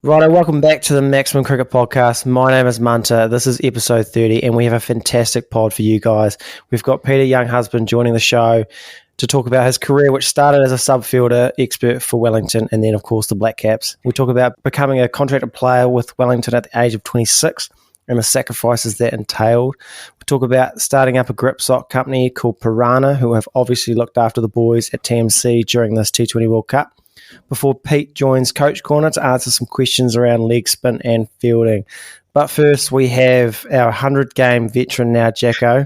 Righto, welcome back to the Maximum Cricket Podcast. My name is Munter. This is episode 30, and we have a fantastic pod for you guys. We've got Peter Younghusband joining the show to talk about his career, which started as a subfielder expert for Wellington, and then, of course, the Blackcaps. We talk about becoming a contracted player with Wellington at the age of 26 and the sacrifices that entailed. We talk about starting up a Grip Sock Company called Pyranha, who have obviously looked after the boys at TMC during this T20 World Cup, before Pete joins Coach Corner to answer some questions around leg spin and fielding. But first, we have our 100-game veteran now, Jacko,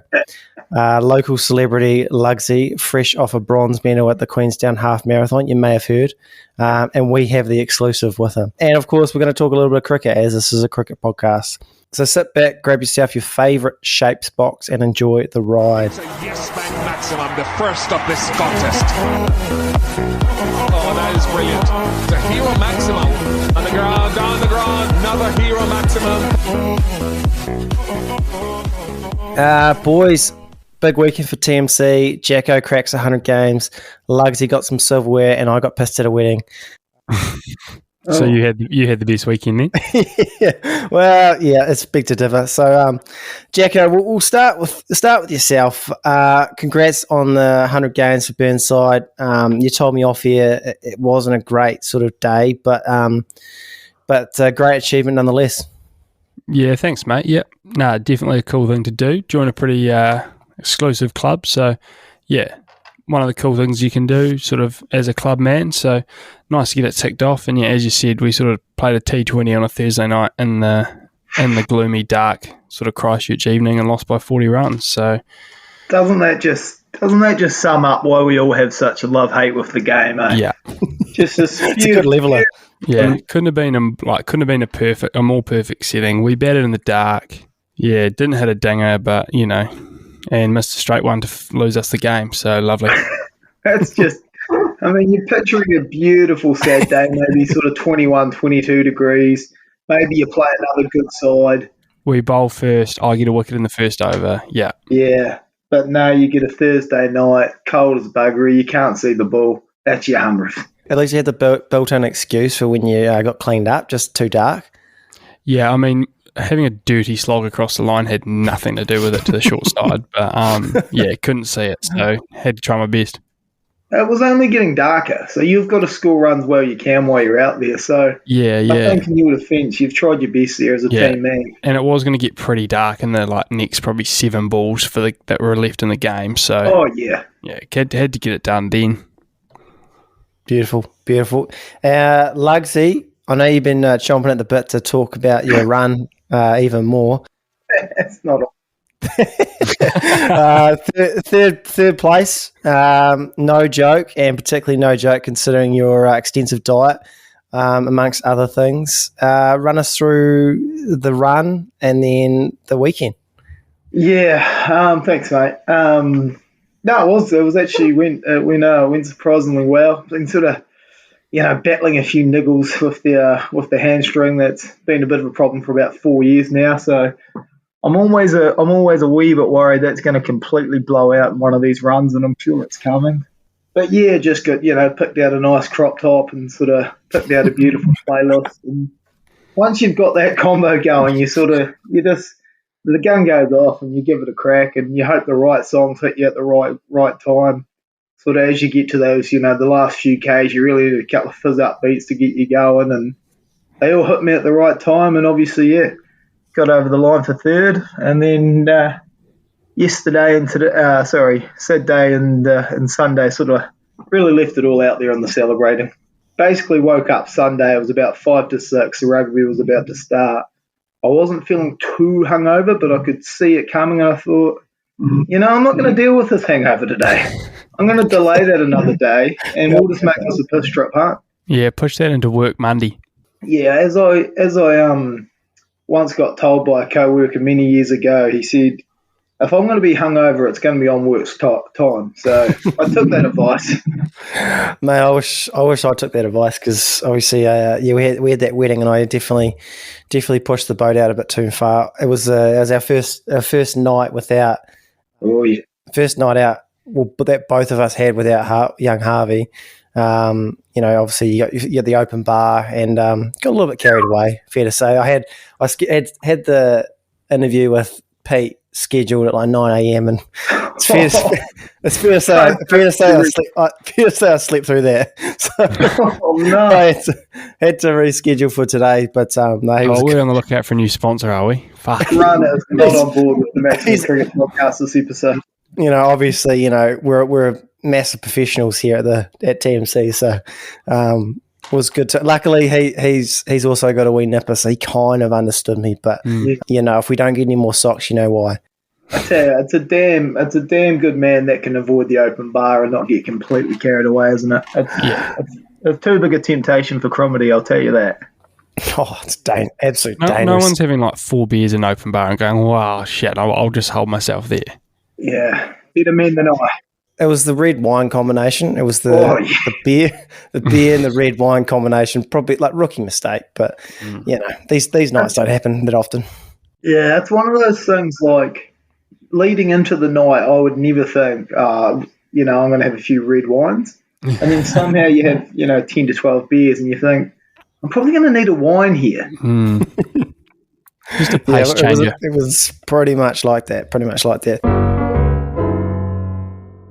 local celebrity Lugsy, fresh off a bronze medal at the Queenstown Half Marathon, you may have heard, and we have the exclusive with him. And, of course, we're going to talk a little bit of cricket, as this is a cricket podcast. So sit back, grab yourself your favourite shapes box and enjoy the ride. It's a yes-man maximum, the first of this contest. Oh, that is brilliant. It's a hero maximum. On the ground, down the ground, another hero maximum. Boys, big weekend for TMC. Jacko cracks 100 games. Lugsy got some silverware, and I got pissed at a wedding. So you had the best weekend then? Yeah. Well, yeah, it's big to differ. So, Jacko, we'll start with yourself. Congrats on the 100 games for Burnside. You told me off here it wasn't a great sort of day, but a great achievement nonetheless. Yeah, thanks, mate. Yep. No, definitely a cool thing to do. Join a pretty exclusive club. So, yeah, one of the cool things you can do sort of as a club man. So, nice to get it ticked off. And, yeah, as you said, we sort of played a T20 on a Thursday night in the gloomy, dark sort of Christchurch evening and lost by 40 runs. So, Doesn't that just sum up why we all have such a love-hate with the game, eh? yeah. Just It's a good leveler. Yeah, couldn't have been a more perfect setting. We batted in the dark. Yeah, didn't hit a dinger, but and missed a straight one to lose us the game. So lovely. That's just, you're picturing a beautiful sad day, maybe sort of 21, 22 degrees. Maybe you play another good side. We bowl first. I get a wicket in the first over. Yeah. Yeah, but no, you get a Thursday night, cold as buggery. You can't see the ball. That's your 100th. At least you had the built-in excuse for when you got cleaned up, just too dark. Yeah, having a dirty slog across the line had nothing to do with it to the short side. But, couldn't see it, so had to try my best. It was only getting darker, so you've got to score runs where you can while you're out there. So yeah. I think in your defence, you've tried your best there as a team man. And it was going to get pretty dark in the next probably 7 balls that were left in the game. So had to get it done then. Beautiful. Lugsy, I know you've been chomping at the bit to talk about your run even more. It's not third place, no joke, and particularly no joke considering your extensive diet, amongst other things. Run us through the run and then the weekend. Yeah, thanks, mate. No, it was actually went surprisingly well. Been sort of, battling a few niggles with the hamstring. That's been a bit of a problem for about 4 years now. So I'm always a wee bit worried that's going to completely blow out in one of these runs, and I'm sure it's coming. But yeah, just got picked out a nice crop top and sort of picked out a beautiful playlist. And once you've got that combo going, the gun goes off and you give it a crack, and you hope the right songs hit you at the right time. Sort of as you get to those, the last few Ks, you really need a couple of fizz-up beats to get you going, and they all hit me at the right time, and obviously, got over the line for third. And then Saturday and Sunday sort of really left it all out there on the celebrating. Basically woke up Sunday, it was about 5 to 6, the rugby was about to start. I wasn't feeling too hungover, but I could see it coming, and I thought, I'm not going to deal with this hangover today. I'm going to delay that another day, and we'll just make this a piss trip, huh? Yeah, push that into work Monday. Yeah, as I once got told by a co-worker many years ago, he said, if I'm going to be hungover, it's going to be on work's time. So I took that advice. Mate, I wish I took that advice, because obviously, we had that wedding, and I definitely pushed the boat out a bit too far. It was our first night without. Oh yeah. First night out, well, that both of us had without young Harvey. Obviously you got the open bar and got a little bit carried away. Fair to say, I had the interview with Pete scheduled at like 9 a.m. and it's fair to say I slept through that. So Oh no! I had to reschedule for today, but no, we're on the lookout for a new sponsor, are we? Fuck. Rana is not on board with the Maximum Cricket Podcast this episode. Obviously, we're massive professionals here at TMC, so was good to. Luckily, he's also got a wee nipper, so he kind of understood me. But if we don't get any more socks, you know why. I tell you, it's a damn good man that can avoid the open bar and not get completely carried away, isn't it? It's too big a temptation for Cromedy, I'll tell you that. Oh, it's absolute dangerous. No one's having like 4 beers in open bar and going, wow, shit, I'll just hold myself there. Yeah, better men than I. It was the red wine combination. It was the beer and the red wine combination. Probably like rookie mistake, but these nights don't happen that often. Yeah, it's one of those things like leading into the night, I would never think, I'm going to have a few red wines. And then somehow you have, 10 to 12 beers and you think, I'm probably going to need a wine here. Just a pace changer. It was pretty much like that.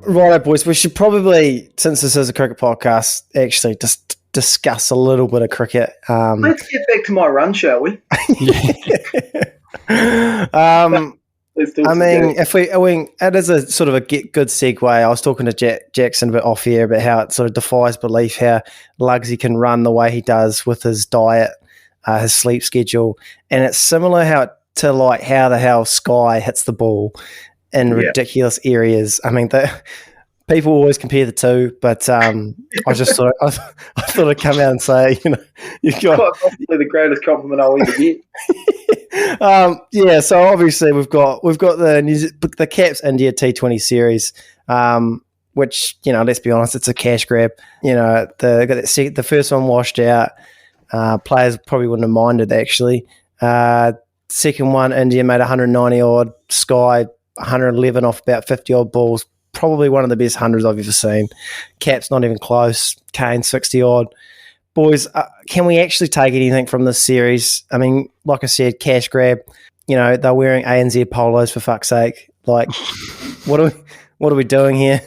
Righto, boys, we should probably, since this is a cricket podcast, actually just discuss a little bit of cricket. Let's get back to my run, shall we? It is a sort of a good segue. I was talking to Jackson a bit off here about how it sort of defies belief how Lugsy can run the way he does with his diet, his sleep schedule, and it's similar to how the hell Sky hits the ball in ridiculous areas. I mean, people always compare the two, but I just thought I thought I'd come out and say, you've got possibly the greatest compliment I'll ever get. So obviously we've got the Caps India T20 series, which let's be honest, it's a cash grab. The first one washed out. Players probably wouldn't have minded actually. Second one, India made 190 odd. Sky 111 off about 50 odd balls. Probably one of the best hundreds I've ever seen. Cap's not even close. Kane 60 odd. Boys, can we actually take anything from this series? I mean, like I said, cash grab. They're wearing ANZ polos for fuck's sake. Like, what are we doing here?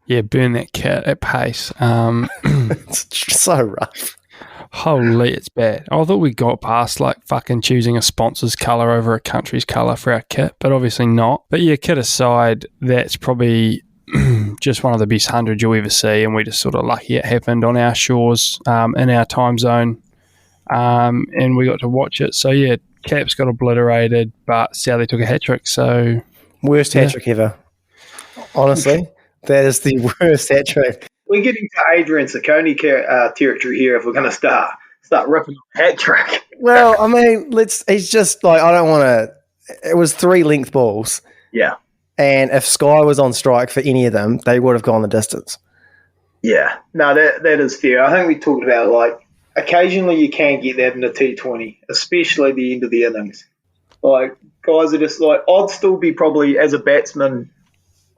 Yeah, burn that kit at pace. It's so rough. Holy, it's bad. I thought we got past like fucking choosing a sponsor's colour over a country's colour for our kit, but obviously not. But yeah, kit aside, that's probably just one of the best 100 you'll ever see, and we just sort of lucky it happened on our shores in our time zone, and we got to watch it. So yeah, Caps got obliterated, but Southie took a hat-trick, so... Worst hat-trick ever. Honestly, that is the worst hat-trick. We're getting to Adrian Saccone territory here if we're going to start ripping the hat trick. Well, I mean, he's just like, I don't want to. It was 3 length balls. Yeah. And if Sky was on strike for any of them, they would have gone the distance. Yeah. No, that is fair. I think we talked about like occasionally you can get that in a T20, especially the end of the innings. Like guys are just like, I'd still be probably as a batsman.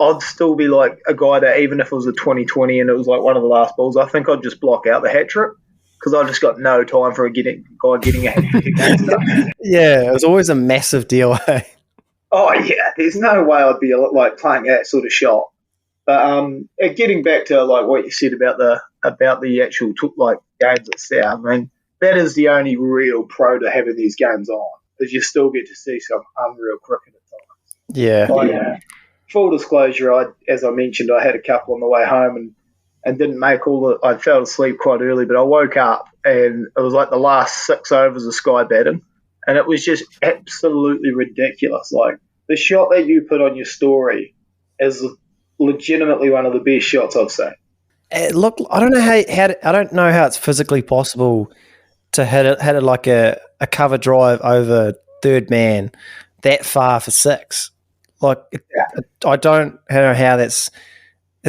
I'd still be like a guy that even if it was a 20-20 and it was like one of the last balls, I think I'd just block out the hat trick because I just got no time for a guy getting a hat trick against them. Yeah, it was always a massive deal. Oh yeah, there's no way I'd be like playing that sort of shot. But getting back to like what you said about the actual like games itself, I mean that is the only real pro to having these games on, is you still get to see some unreal cricket at times. Yeah. Full disclosure, as I mentioned, I had a couple on the way home and didn't make I fell asleep quite early, but I woke up and it was like the last 6 overs of Sky batting, and it was just absolutely ridiculous. Like the shot that you put on your story is legitimately one of the best shots I've seen. Look, I don't know I don't know how it's physically possible to hit it like a cover drive over third man that far for 6. Like, I don't know how it's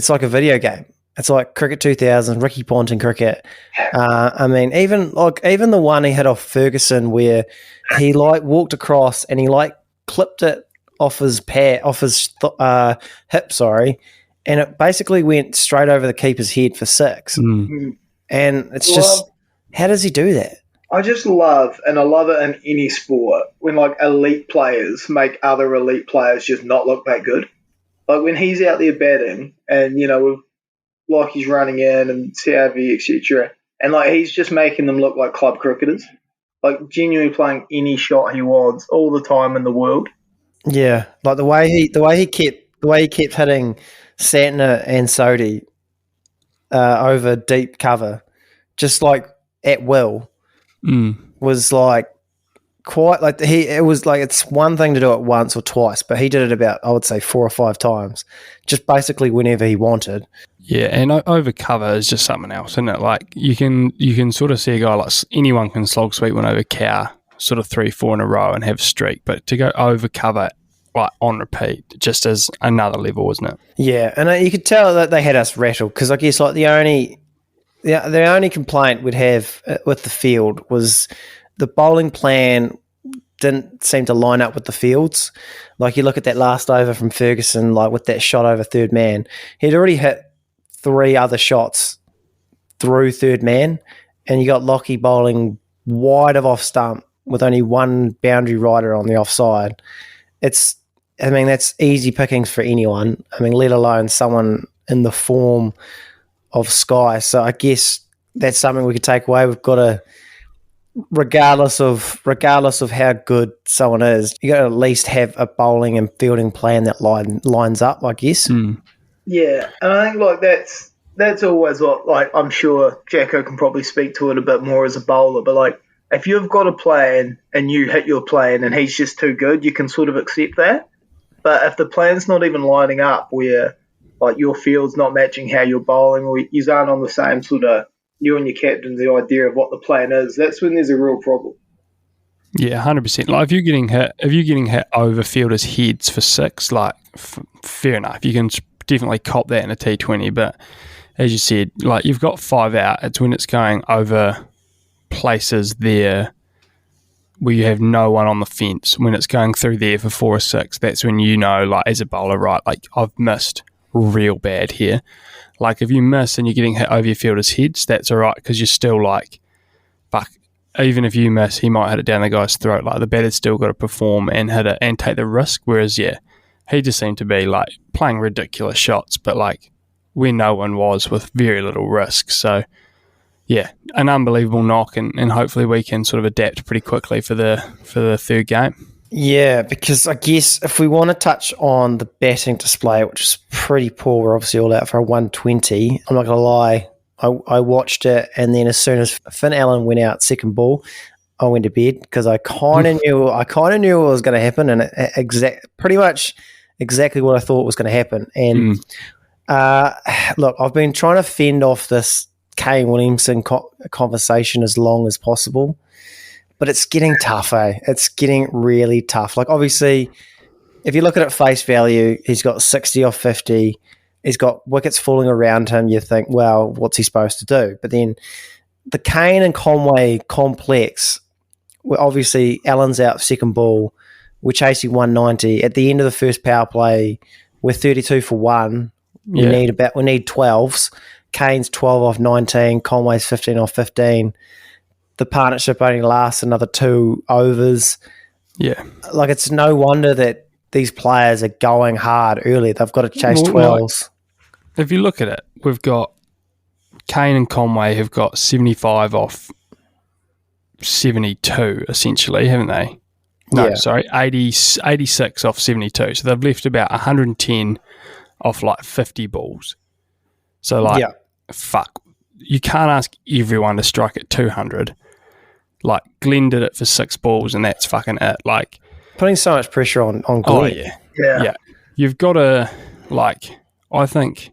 like a video game. It's like Cricket 2000, Ricky Ponting cricket. I mean, even the one he hit off Ferguson where he like walked across and he like clipped it off his hip, and it basically went straight over the keeper's head for 6. Mm. And it's just, how does he do that? I just love, and I love it in any sport, when like elite players make other elite players just not look that good. Like when he's out there batting, and with like he's running in and CRV, etc., and like he's just making them look like club cricketers, like genuinely playing any shot he wants all the time in the world. Yeah, like the way he kept hitting Santner and Sodhi over deep cover, just like at will, was like quite like it's one thing to do it once or twice, but he did it about, I would say, 4 or 5 times, just basically whenever he wanted. Yeah, and over cover is just something else, isn't it? Like you can sort of see a guy like anyone can slog sweep one over cow, sort of 3-4 in a row and have a streak, but to go over cover like on repeat just as another level, isn't it? Yeah, and you could tell that they had us rattled, because I guess like the only complaint we'd have with the field was the bowling plan didn't seem to line up with the fields. Like you look at that last over from Ferguson, like with that shot over third man, he'd already hit 3 other shots through third man, and you got Lockie bowling wide of off stump with only one boundary rider on the offside. That's easy pickings for anyone. Let alone someone in the form of Sky. So I guess that's something we could take away. We've got to, regardless of how good someone is, you got to at least have a bowling and fielding plan that lines up, I guess. Yeah, and I think like that's always what, like, I'm sure Jacko can probably speak to it a bit more as a bowler, but like if you've got a plan and you hit your plan and he's just too good, you can sort of accept that. But if the plan's not even lining up, where like your field's not matching how you're bowling, or you aren't on the same sort of, you and your captain, the idea of what the plan is, that's when there's a real problem. Yeah, 100%. Like if you're getting hit over fielders' heads for 6, like fair enough, you can definitely cop that in a T20. But as you said, like you've got 5 out. It's when it's going over places there where you have no one on the fence. When it's going through there for 4 or 6, that's when you know, like as a bowler, right, like I've missed real bad here. Like if you miss and you're getting hit over your fielders' heads, that's all right, because you're still like, fuck, even if you miss, he might hit it down the guy's throat. Like the batter's still got to perform and hit it and take the risk. Whereas, yeah, he just seemed to be like playing ridiculous shots, but like where no one was, with very little risk. So, yeah, an unbelievable knock, and hopefully we can sort of adapt pretty quickly for the third game. Yeah, because I guess if we want to touch on the batting display, which is pretty poor, we're obviously all out for a 120. I'm not going to lie, I watched it, and then as soon as Finn Allen went out second ball, I went to bed, because I kind of knew what was going to happen, and pretty much exactly what I thought was going to happen. And look, I've been trying to fend off this Kane Williamson conversation as long as possible, but it's getting tough, eh? It's getting really tough. Like, obviously, if you look at it face value, he's got 60 off 50. He's got wickets falling around him. You think, well, what's he supposed to do? But then the Kane and Conway complex, obviously Allen's out second ball. We're chasing 190. At the end of the first power play, we're 32 for 1. We need 12s. Kane's 12 off 19. Conway's 15 off 15. The partnership only lasts another 2 overs. Yeah. Like, it's no wonder that these players are going hard early. They've got to chase 12s. If you look at it, we've got Kane and Conway have got 75 off 72, essentially, haven't they? No, sorry, 86 off 72. So they've left about 110 off like 50 balls. So, like, fuck, you can't ask everyone to strike at 200. Like, Glenn did it for 6 balls, and that's fucking it. Like, putting so much pressure on Glenn. Oh, yeah. You've got to, like, I think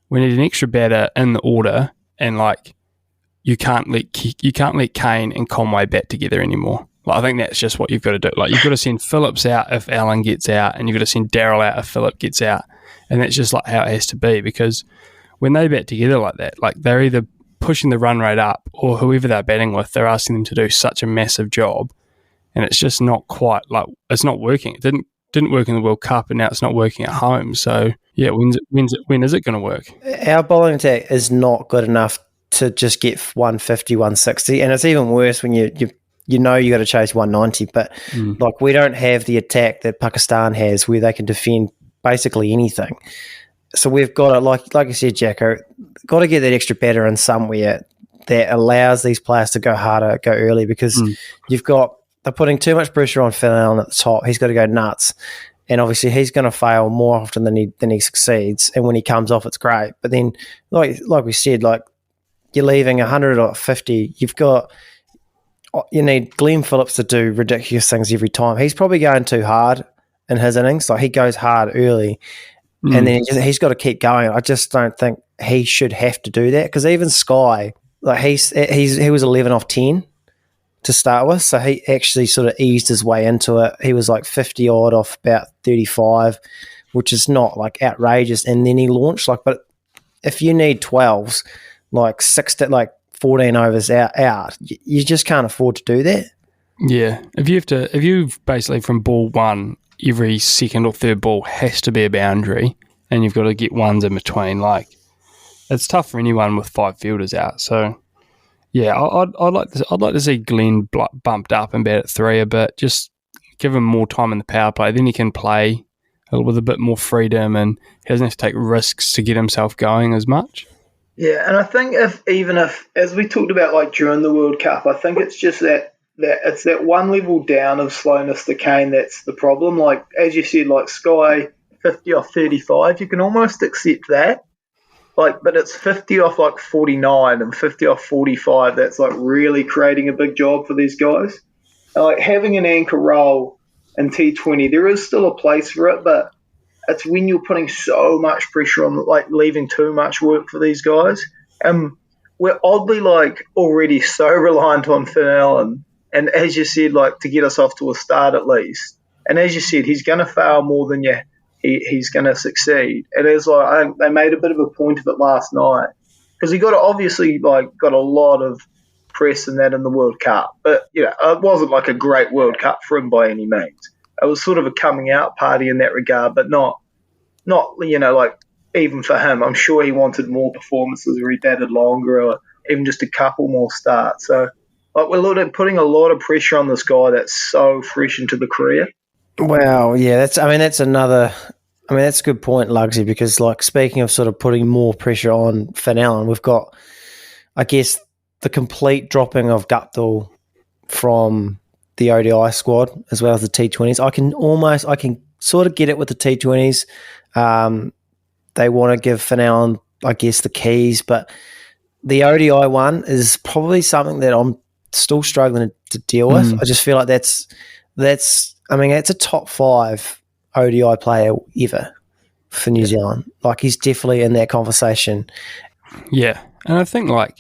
we need an extra batter in the order, and, like, you can't let Kane and Conway bat together anymore. Like, I think that's just what you've got to do. Like, you've got to send Phillips out if Allen gets out, and you've got to send Darryl out if Phillip gets out. And that's just like how it has to be, because when they bat together like that, like, they're either pushing the run rate up, or whoever they're batting with, they're asking them to do such a massive job, and it's just not quite, like, it's not working. It didn't work in the World Cup, and now it's not working at home. So Yeah, when is it going to work? Our bowling attack is not good enough to just get 150, 160, and it's even worse when you know you got to chase 190. But like we don't have the attack that Pakistan has, where they can defend basically anything. So we've got to, like you said, Jacko, got to get that extra batter in somewhere that allows these players to go harder, go early, because they're putting too much pressure on Finn Allen at the top. He's got to go nuts. And obviously he's going to fail more often than he succeeds. And when he comes off, it's great. But then, like we said, like you're leaving 100 or 50. You need Glenn Phillips to do ridiculous things every time. He's probably going too hard in his innings. Like he goes hard early, and then he's got to keep going. I just don't think he should have to do that, because even Sky, like he was 11 off 10 to start with, so he actually sort of eased his way into it. He was like 50 odd off about 35, which is not like outrageous, and then he launched. But if you need 12s, like 14 overs out, you just can't afford to do that. Yeah, if you basically from ball one, every second or third ball has to be a boundary, and you've got to get ones in between. Like it's tough for anyone with 5 fielders out. So yeah, I'd like to see Glenn bumped up and bat at 3 a bit. Just give him more time in the power play. Then he can play with a bit more freedom, and he doesn't have to take risks to get himself going as much. Yeah, and I think if as we talked about like during the World Cup, I think it's just that it's that one level down of slowness to Kane that's the problem. Like as you said, like Sky 50 off 35, you can almost accept that. But it's 50 off like 49 and 50 off 45. That's like really creating a big job for these guys. And like having an anchor role in T20, there is still a place for it, but it's when you're putting so much pressure on, like leaving too much work for these guys. We're oddly like already so reliant on Finn Allen, and as you said, like to get us off to a start at least. And as you said, he's going to fail more than he's going to succeed. And it's like they made a bit of a point of it last night, because he got a lot of press in that in the World Cup. But it wasn't like a great World Cup for him by any means. It was sort of a coming out party in that regard, but not like even for him. I'm sure he wanted more performances where he batted longer, or even just a couple more starts. So like we're putting a lot of pressure on this guy that's so fresh into the career. Wow, yeah, that's a good point, Lugsy, because like speaking of sort of putting more pressure on Finn Allen, we've got, I guess, the complete dropping of Guptill from the ODI squad as well as the T20s. I can sort of get it with the T20s. They want to give Finn Allen, I guess, the keys, but the ODI one is probably something that I'm still struggling to deal with. I just feel like it's a top 5 ODI player ever for New Zealand. Like he's definitely in that conversation. Yeah, and I think like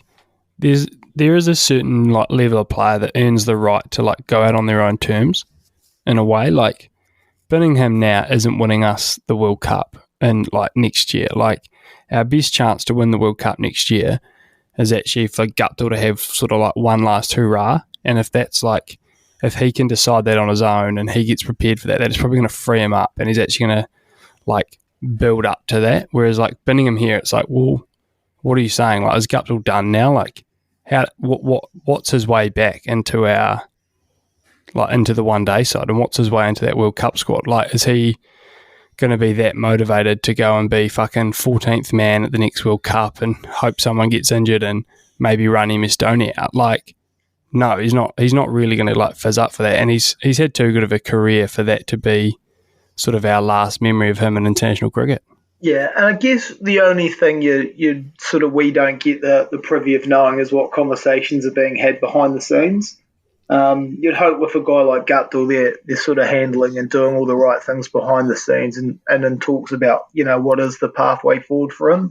there is a certain like level of player that earns the right to like go out on their own terms in a way. Like Birmingham now isn't winning us the World Cup in like next year. Like our best chance to win the World Cup next year is actually for Guptill to have sort of like one last hurrah. And if he can decide that on his own and he gets prepared for that, that is probably going to free him up, and he's actually going to like build up to that. Whereas like Birmingham here, it's like, well, what are you saying? Like, is Guptill done now? Like, what's his way back into into the one day side, and what's his way into that World Cup squad? Like, is he going to be that motivated to go and be fucking 14th man at the next World Cup and hope someone gets injured and maybe run Estonia out? Like, no, he's not. He's not really going to like fizz up for that, and he's had too good of a career for that to be sort of our last memory of him in international cricket. Yeah, and I guess the only thing we don't get the privy of knowing is what conversations are being had behind the scenes. You'd hope with a guy like Guptill, they're sort of handling and doing all the right things behind the scenes, and in talks about what is the pathway forward for him.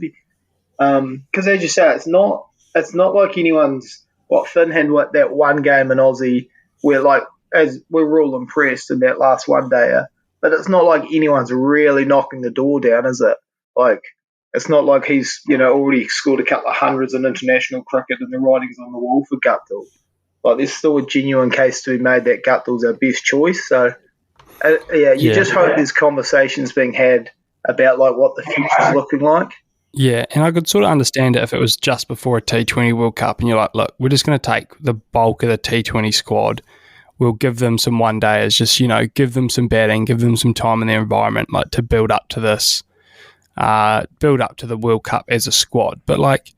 Because as you say, it's not like anyone's. What Finn had that one game in Aussie where we're all impressed in that last one dayer, but it's not like anyone's really knocking the door down, is it? Like it's not like he's already scored a couple of hundreds in international cricket and the writing's on the wall for Guptill. Like there's still a genuine case to be made that Guptill's our best choice. So just hope there's conversations being had about like what the future's looking like. Yeah, and I could sort of understand it if it was just before a T20 World Cup and you're like, look, we're just going to take the bulk of the T20 squad. We'll give them some one days, just, give them some batting, give them some time in their environment, like to build up to this, build up to the World Cup as a squad. But like,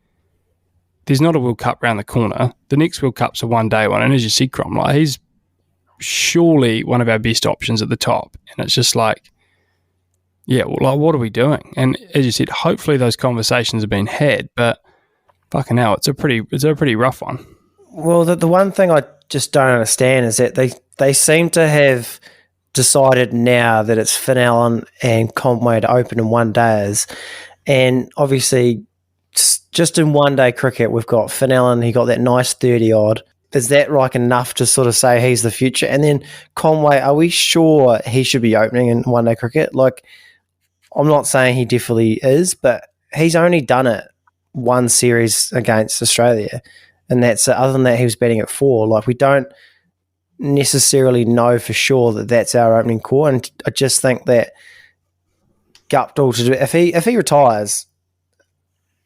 there's not a World Cup around the corner. The next World Cup's a one-day one, and as you see, Crom, like he's surely one of our best options at the top, and it's just like, yeah, well, like, what are we doing? And as you said, hopefully those conversations have been had, but fucking hell, it's a pretty rough one. Well, the one thing I just don't understand is that they seem to have decided now that it's Finn Allen and Conway to open in one days, and obviously just in one day cricket we've got Finn Allen, he got that nice 30 odd. Is that like enough to sort of say he's the future? And then Conway, are we sure he should be opening in one day cricket? Like, I'm not saying he definitely is, but he's only done it one series against Australia, and that's other than that he was batting at 4. Like, we don't necessarily know for sure that that's our opening core, and I just think that Guptill, to do if he retires,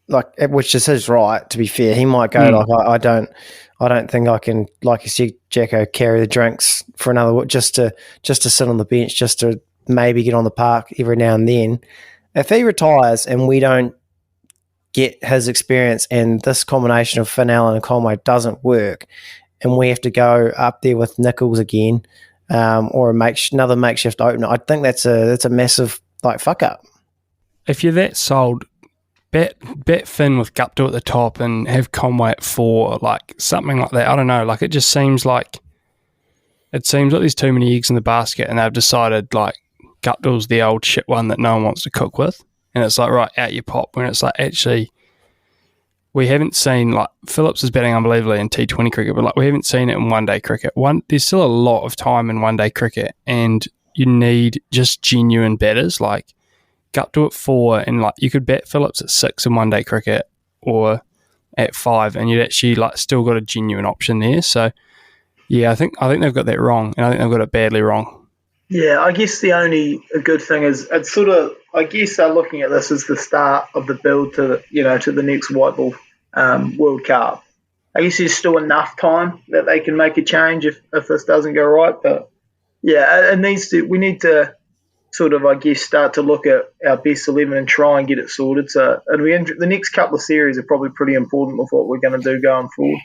like, which is his right, to be fair, he might go like, I don't think I can, like you said, Jacko, carry the drinks for another, just to sit on the bench, just to maybe get on the park every now and then. If he retires and we don't get his experience and this combination of Finn Allen and Conway doesn't work, and we have to go up there with Nichols again, or another makeshift opener, I think that's a massive like fuck up. If you're that sold, bet Finn with Guptill at the top and have Conway at 4, like something like that. I don't know. Like, it just seems like there's too many eggs in the basket, and they've decided like Guptill's the old shit one that no one wants to cook with, and it's like, right, out you pop. When it's like, actually, we haven't seen, like, Phillips is batting unbelievably in T20 cricket, but like we haven't seen it in one day cricket. There's still a lot of time in one day cricket, and you need just genuine batters like Guptill at 4, and like you could bat Phillips at 6 in one day cricket or at 5, and you'd actually like still got a genuine option there. So yeah, I think they've got that wrong, and I think they've got it badly wrong. Yeah, I guess the only good thing is it's sort of, I guess they're looking at this as the start of the build to the next white ball World Cup. I guess there's still enough time that they can make a change if this doesn't go right. But yeah, we need to sort of, I guess, start to look at our best 11 and try and get it sorted. So the next couple of series are probably pretty important with what we're going to do going forward.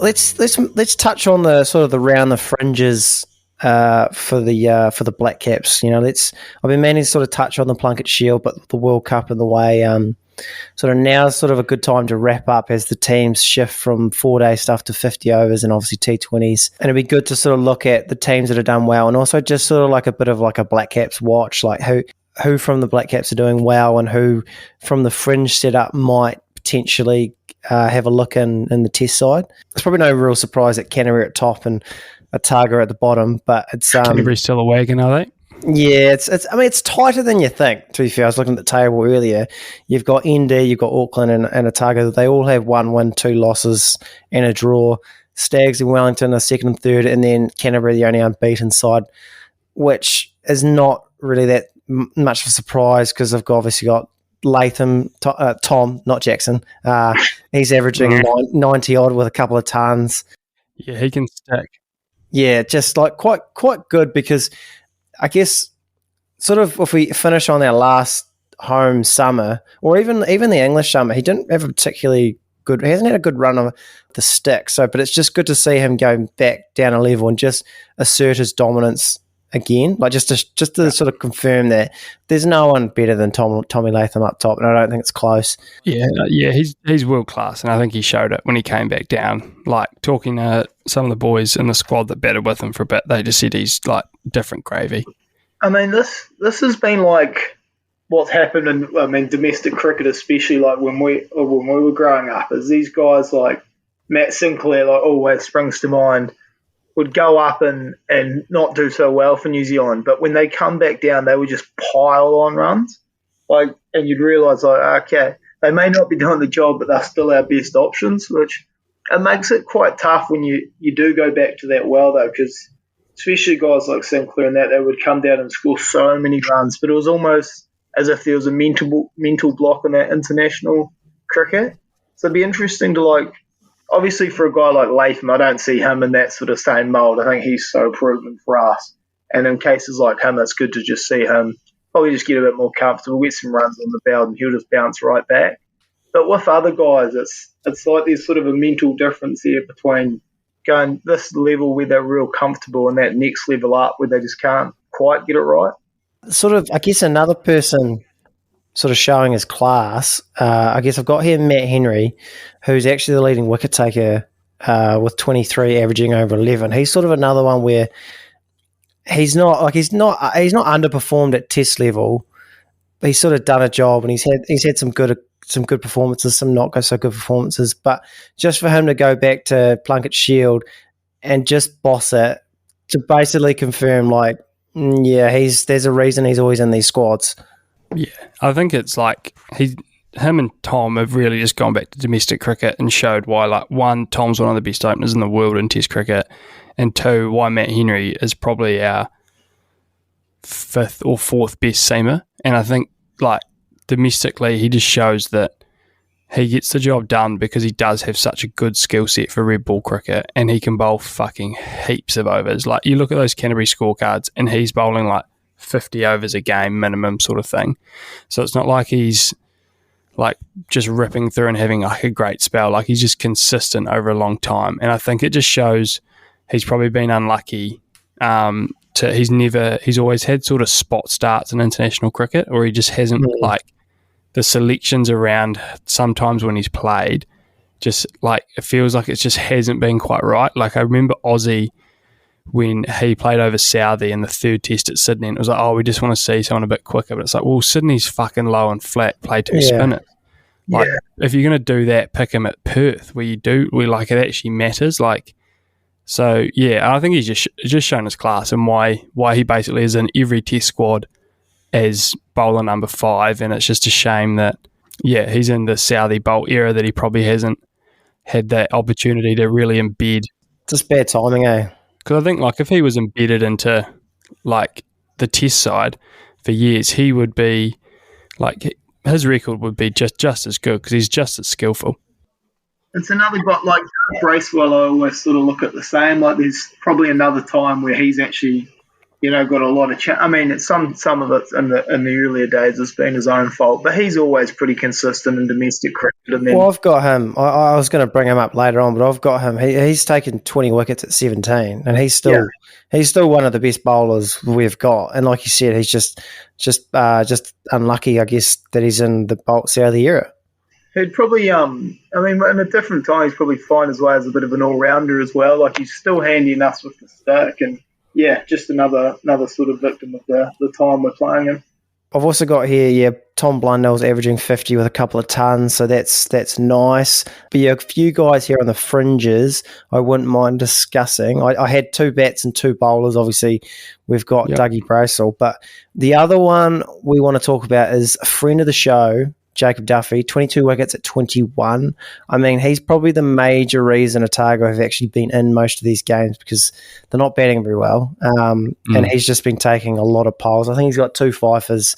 Let's touch on the sort of the round the fringes for the Blackcaps. I've been meaning to sort of touch on the Plunket Shield, but the World Cup in the way, sort of now is sort of a good time to wrap up as the teams shift from 4-day stuff to 50 overs and obviously T20s. And it'd be good to sort of look at the teams that have done well, and also just sort of like a bit of like a Blackcaps watch, like who from the Blackcaps are doing well and who from the fringe setup might potentially have a look in the test side. It's probably no real surprise that Canterbury at top and Otago at the bottom, but it's Canterbury's still a wagon, are they? Yeah, it's tighter than you think, to be fair. I was looking at the table earlier. You've got ND, you've got Auckland and Otago. They all have 1 win, 2 losses and a draw. Stags and Wellington are second and third, and then Canterbury the only unbeaten side, which is not really that much of a surprise because they've obviously got Latham, Tom, not Jackson. He's averaging 90 odd with a couple of tons. Yeah, he can stick. Yeah, just like quite good, because I guess sort of if we finish on our last home summer, or even the English summer, he didn't have a particularly good. He hasn't had a good run of the stick. So, but it's just good to see him go back down a level and just assert his dominance again, like just to sort of confirm that there's no one better than Tommy Latham up top, and I don't think it's close. Yeah, he's world class, and I think he showed it when he came back down. Like, talking to some of the boys in the squad that batted with him for a bit, they just said he's like different gravy. I mean, this has been like what's happened in domestic cricket, especially like when we were growing up, is these guys like Matt Sinclair, like always springs to mind, would go up and not do so well for New Zealand, but when they come back down, they would just pile on runs. Like, and you'd realise, like, okay, they may not be doing the job, but they're still our best options, which it makes it quite tough when you do go back to that well, though, because especially guys like Sinclair and that, they would come down and score so many runs, but it was almost as if there was a mental block in that international cricket. So it'd be interesting to obviously for a guy like Latham, I don't see him in that sort of same mould. I think he's so proven for us. And in cases like him, it's good to just see him probably just get a bit more comfortable, get some runs on the belt, and he'll just bounce right back. But with other guys, it's like there's sort of a mental difference here between going this level where they're real comfortable and that next level up where they just can't quite get it right. Sort of, I guess another person sort of showing his class, I guess I've got here Matt Henry, who's actually the leading wicket taker with 23, averaging over 11. He's sort of another one where he's not underperformed at test level. He's sort of done a job, and he's had some good performances, some not so good performances. But just for him to go back to Plunket Shield and just boss it to basically confirm, there's a reason he's always in these squads. Yeah, I think it's like him and Tom have really just gone back to domestic cricket and showed why, one, Tom's one of the best openers in the world in Test cricket, and two, why Matt Henry is probably our fifth or fourth best seamer. And I think, domestically, he just shows that he gets the job done because he does have such a good skill set for red ball cricket, and he can bowl fucking heaps of overs. You look at those Canterbury scorecards, and he's bowling 50 overs a game minimum sort of thing. So it's not like he's just ripping through and having a great spell. He's just consistent over a long time. And I think it just shows he's probably been unlucky. He's always had sort of spot starts in international cricket, or he just hasn't the selections around sometimes when he's played, just it feels like it just hasn't been quite right. I remember Aussie when he played over Southie in the third test at Sydney, and it was we just want to see someone a bit quicker. But it's Sydney's fucking low and flat, play two spinners. If you're going to do that, pick him at Perth, where it actually matters. So yeah, I think he's just shown his class and why he basically is in every test squad as bowler number 5. And it's just a shame that he's in the Southie bowl era that he probably hasn't had that opportunity to really embed. Just bad timing, eh? Because I think if he was embedded into the test side for years, he would be his record would be just as good because he's just as skillful. It's another guy Bracewell. I always sort of look at the same. There's probably another time where he's actually, got a lot of I mean, it's some of it in the earlier days has been his own fault, but he's always pretty consistent in domestic cricket. And then, I've got him. I was going to bring him up later on, but I've got him. He's taken 20 wickets at 17, and he's still one of the best bowlers we've got. And like you said, he's just unlucky, I guess, that he's in the Southie era. He'd probably, in a different time, he's probably find his way as a bit of an all-rounder as well. He's still handy enough with the stick, and just another sort of victim of the time we're playing him. I've also got here, Tom Blundell's averaging 50 with a couple of tons, so that's nice. But a few guys here on the fringes I wouldn't mind discussing. I had 2 bats and 2 bowlers. Obviously, we've got Dougie Bracewell, but the other one we want to talk about is a friend of the show, Jacob Duffy, 22 wickets at 21. I mean, he's probably the major reason Otago have actually been in most of these games because they're not batting very well. And he's just been taking a lot of poles. I think he's got 2 fifers.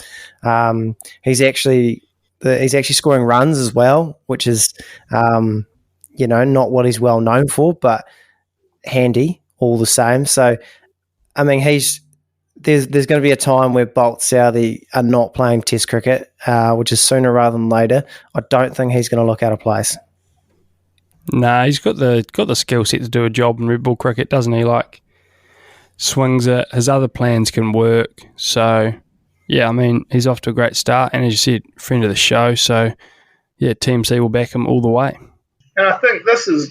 He's actually scoring runs as well, which is, not what he's well known for, but handy all the same. So, I mean, There's going to be a time where Bolt Southie are not playing Test cricket, which is sooner rather than later. I don't think he's going to look out of place. Nah, he's got the skill set to do a job in red ball cricket, doesn't he? Swings it. His other plans can work. So, he's off to a great start. And as you said, friend of the show. So, Team C will back him all the way. And I think this is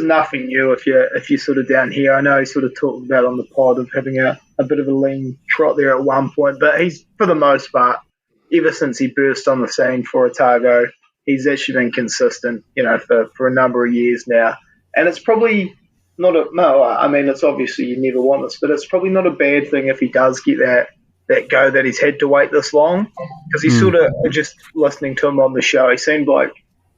nothing new if you're sort of down here. I know he sort of talked about on the pod of having a bit of a lean trot there at one point, but he's, for the most part, ever since he burst on the scene for Otago, he's actually been consistent, for a number of years now. And it's probably it's obviously you never want this, but it's probably not a bad thing if he does get that go that he's had to wait this long, because he's sort of, just listening to him on the show, he seemed like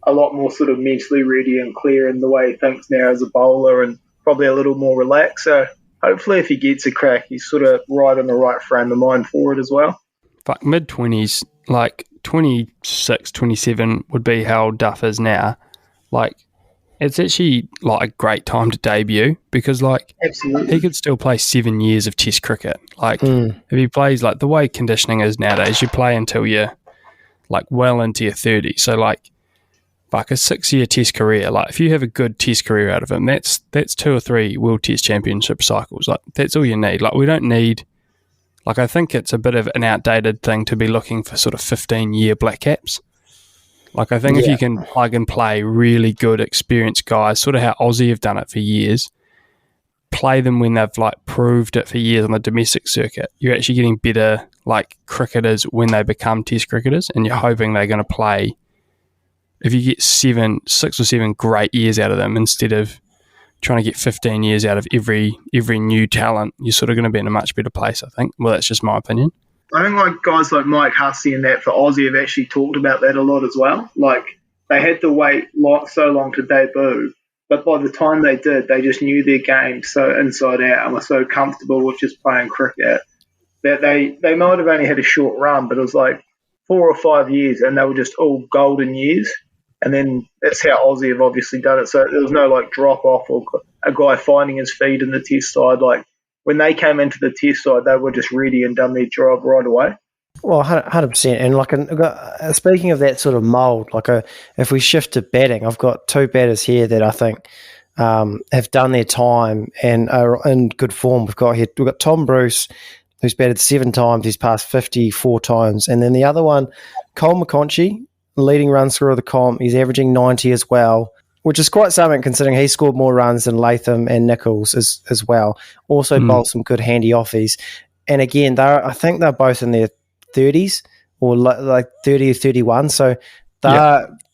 a lot more sort of mentally ready and clear in the way he thinks now as a bowler, and probably a little more relaxed. So hopefully if he gets a crack, he's sort of right in the right frame of mind for it as well. But mid-20s, like 26, 27 would be how Duff is now. Like, it's actually like a great time to debut because, like, Absolutely. he could still play 7 years of Test cricket. Like, if he plays, like, the way conditioning is nowadays, you play until you're, like, well into your 30s. So, like a 6-year Test career, like, if you have a good Test career out of him, that's 2 or 3 World Test Championship cycles. Like, that's all you need. Like, we don't need... Like, I think it's a bit of an outdated thing to be looking for sort of 15-year Blackcaps. Like, I think if you can plug and play really good, experienced guys, sort of how Aussie have done it for years, play them when they've, like, proved it for years on the domestic circuit, you're actually getting better, like, cricketers when they become Test cricketers, and you're hoping they're going to play. If you get 6 or 7 great years out of them instead of trying to get 15 years out of every new talent, you're sort of going to be in a much better place, I think. Well, that's just my opinion. I think like guys like Mike Hussey and that for Aussie have actually talked about that a lot as well. Like they had to wait so long to debut, but by the time they did, they just knew their game so inside out and were so comfortable with just playing cricket that they might have only had a short run, but it was like 4 or 5 years and they were just all golden years. And then that's how Aussie have obviously done it. So there was no like drop off or a guy finding his feet in the Test side. Like when they came into the Test side, they were just ready and done their job right away. Well, 100%. And like speaking of that sort of mould, like if we shift to batting, I've got 2 batters here that I think have done their time and are in good form. We've got Tom Bruce, who's batted 7 times. He's passed 54 times. And then the other one, Cole McConchie, leading run scorer of the comp. He's averaging 90 as well, which is quite something considering he scored more runs than Latham and Nichols as well. Also bowled some good handy offies. And again, I think they're both in their 30s or like 30 or 31. So they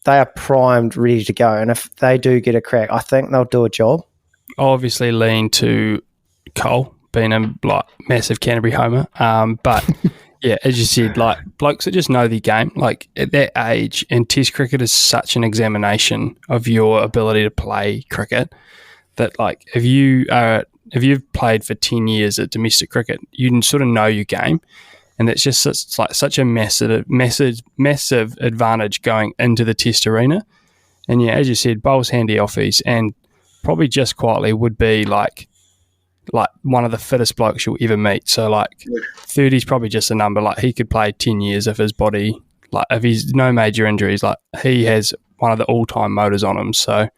are primed, ready to go. And if they do get a crack, I think they'll do a job. Obviously lean to Cole being a like massive Canterbury homer. But yeah, as you said, like blokes that just know the game, like at that age, and Test cricket is such an examination of your ability to play cricket that like if you've played for 10 years at domestic cricket, you can sort of know your game. And that's just such a massive advantage going into the Test arena. And yeah, as you said, bowls handy offies and probably just quietly would be like one of the fittest blokes you'll ever meet. So like 30 is probably just a number. Like he could play 10 years if his body, like if he's no major injuries, like he has one of the all-time motors on him. So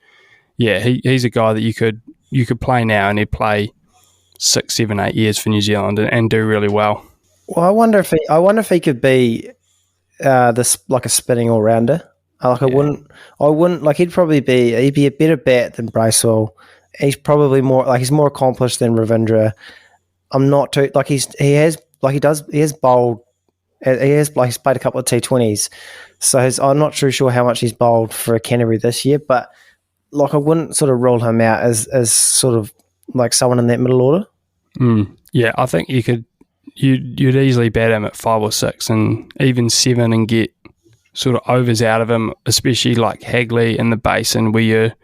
yeah, he's a guy that you could play now and he'd play 6, 7, 8 years for New Zealand and do really well. Well, I wonder if he could be this like a spinning all rounder. I wouldn't like he'd be a better bat than Bracewell. He's probably he's more accomplished than Ravindra. I'm not too like he's bowled. He's played a couple of T20s, so I'm not too sure how much he's bowled for Canterbury this year. But like I wouldn't sort of rule him out as sort of like someone in that middle order. Yeah, I think you'd easily bat him at 5 or 6 and even 7 and get sort of overs out of him, especially like Hagley in the basin where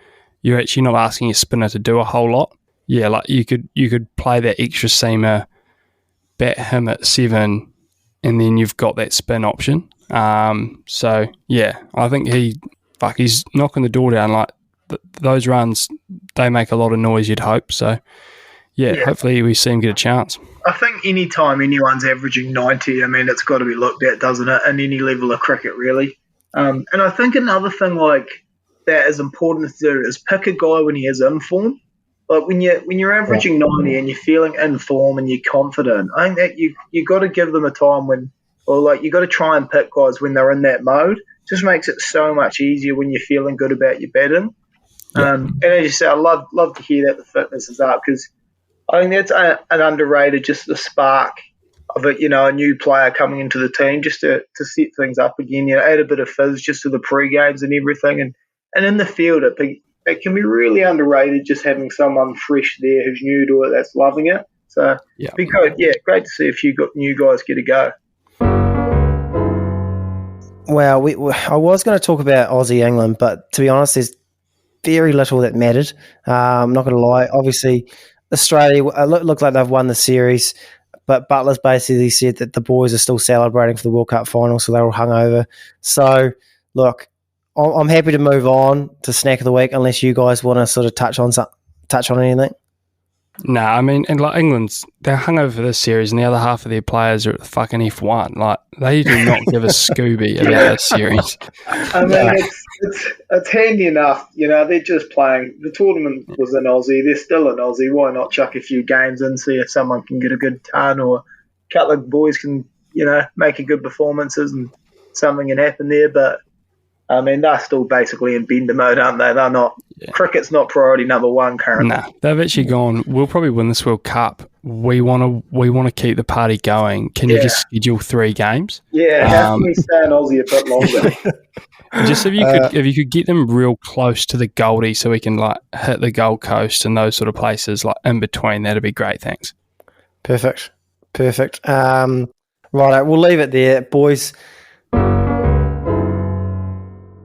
you're actually not asking your spinner to do a whole lot. Yeah, like you could play that extra seamer, bat him at 7, and then you've got that spin option. So yeah, I think he's knocking the door down. Like those runs, they make a lot of noise. You'd hope so. Yeah, hopefully we see him get a chance. I think any time anyone's averaging 90, I mean, it's got to be looked at, doesn't it, in any level of cricket, really. And I think another thing like that is important to do is pick a guy when he is in form. Like when you're averaging 90 and you're feeling in form and you're confident, I think that you got to give them a time you got to try and pick guys when they're in that mode. It just makes it so much easier when you're feeling good about your batting. And as you say, I love to hear that the fitness is up because I think that's an underrated, just the spark of it, a new player coming into the team just to set things up again, add a bit of fizz just to the pre-games and everything. And in the field, it can be really underrated just having someone fresh there who's new to it that's loving it. So it'd be good. Yeah, great to see a few new guys get a go. Well, I was going to talk about Aussie England, but to be honest, there's very little that mattered. I'm not going to lie. Obviously, Australia look like they've won the series, but Butler's basically said that the boys are still celebrating for the World Cup final, so they're all hungover. So, look, I'm happy to move on to snack of the week, unless you guys want to sort of touch on anything. Nah, I mean, and like England's, they're hungover for this series, and the other half of their players are at the fucking F1. Like, they do not give a Scooby about this series. I mean, it's handy enough. You know, they're just playing. The tournament was in Aussie. They're still in Aussie. Why not chuck a few games in, see if someone can get a good ton, or a couple of boys can, you know, make a good performances and something can happen there. But I mean, they're still basically in bender mode, aren't they? They're not. Yeah. Cricket's not priority number one currently. Nah, they've actually gone, we'll probably win this World Cup. We want to keep the party going. Can you just schedule 3 games? Yeah, how can we stay in Aussie a bit longer? Just if you could get them real close to the Goldie, so we can like hit the Gold Coast and those sort of places like in between, that'd be great. Thanks. Perfect. Right, we'll leave it there, boys.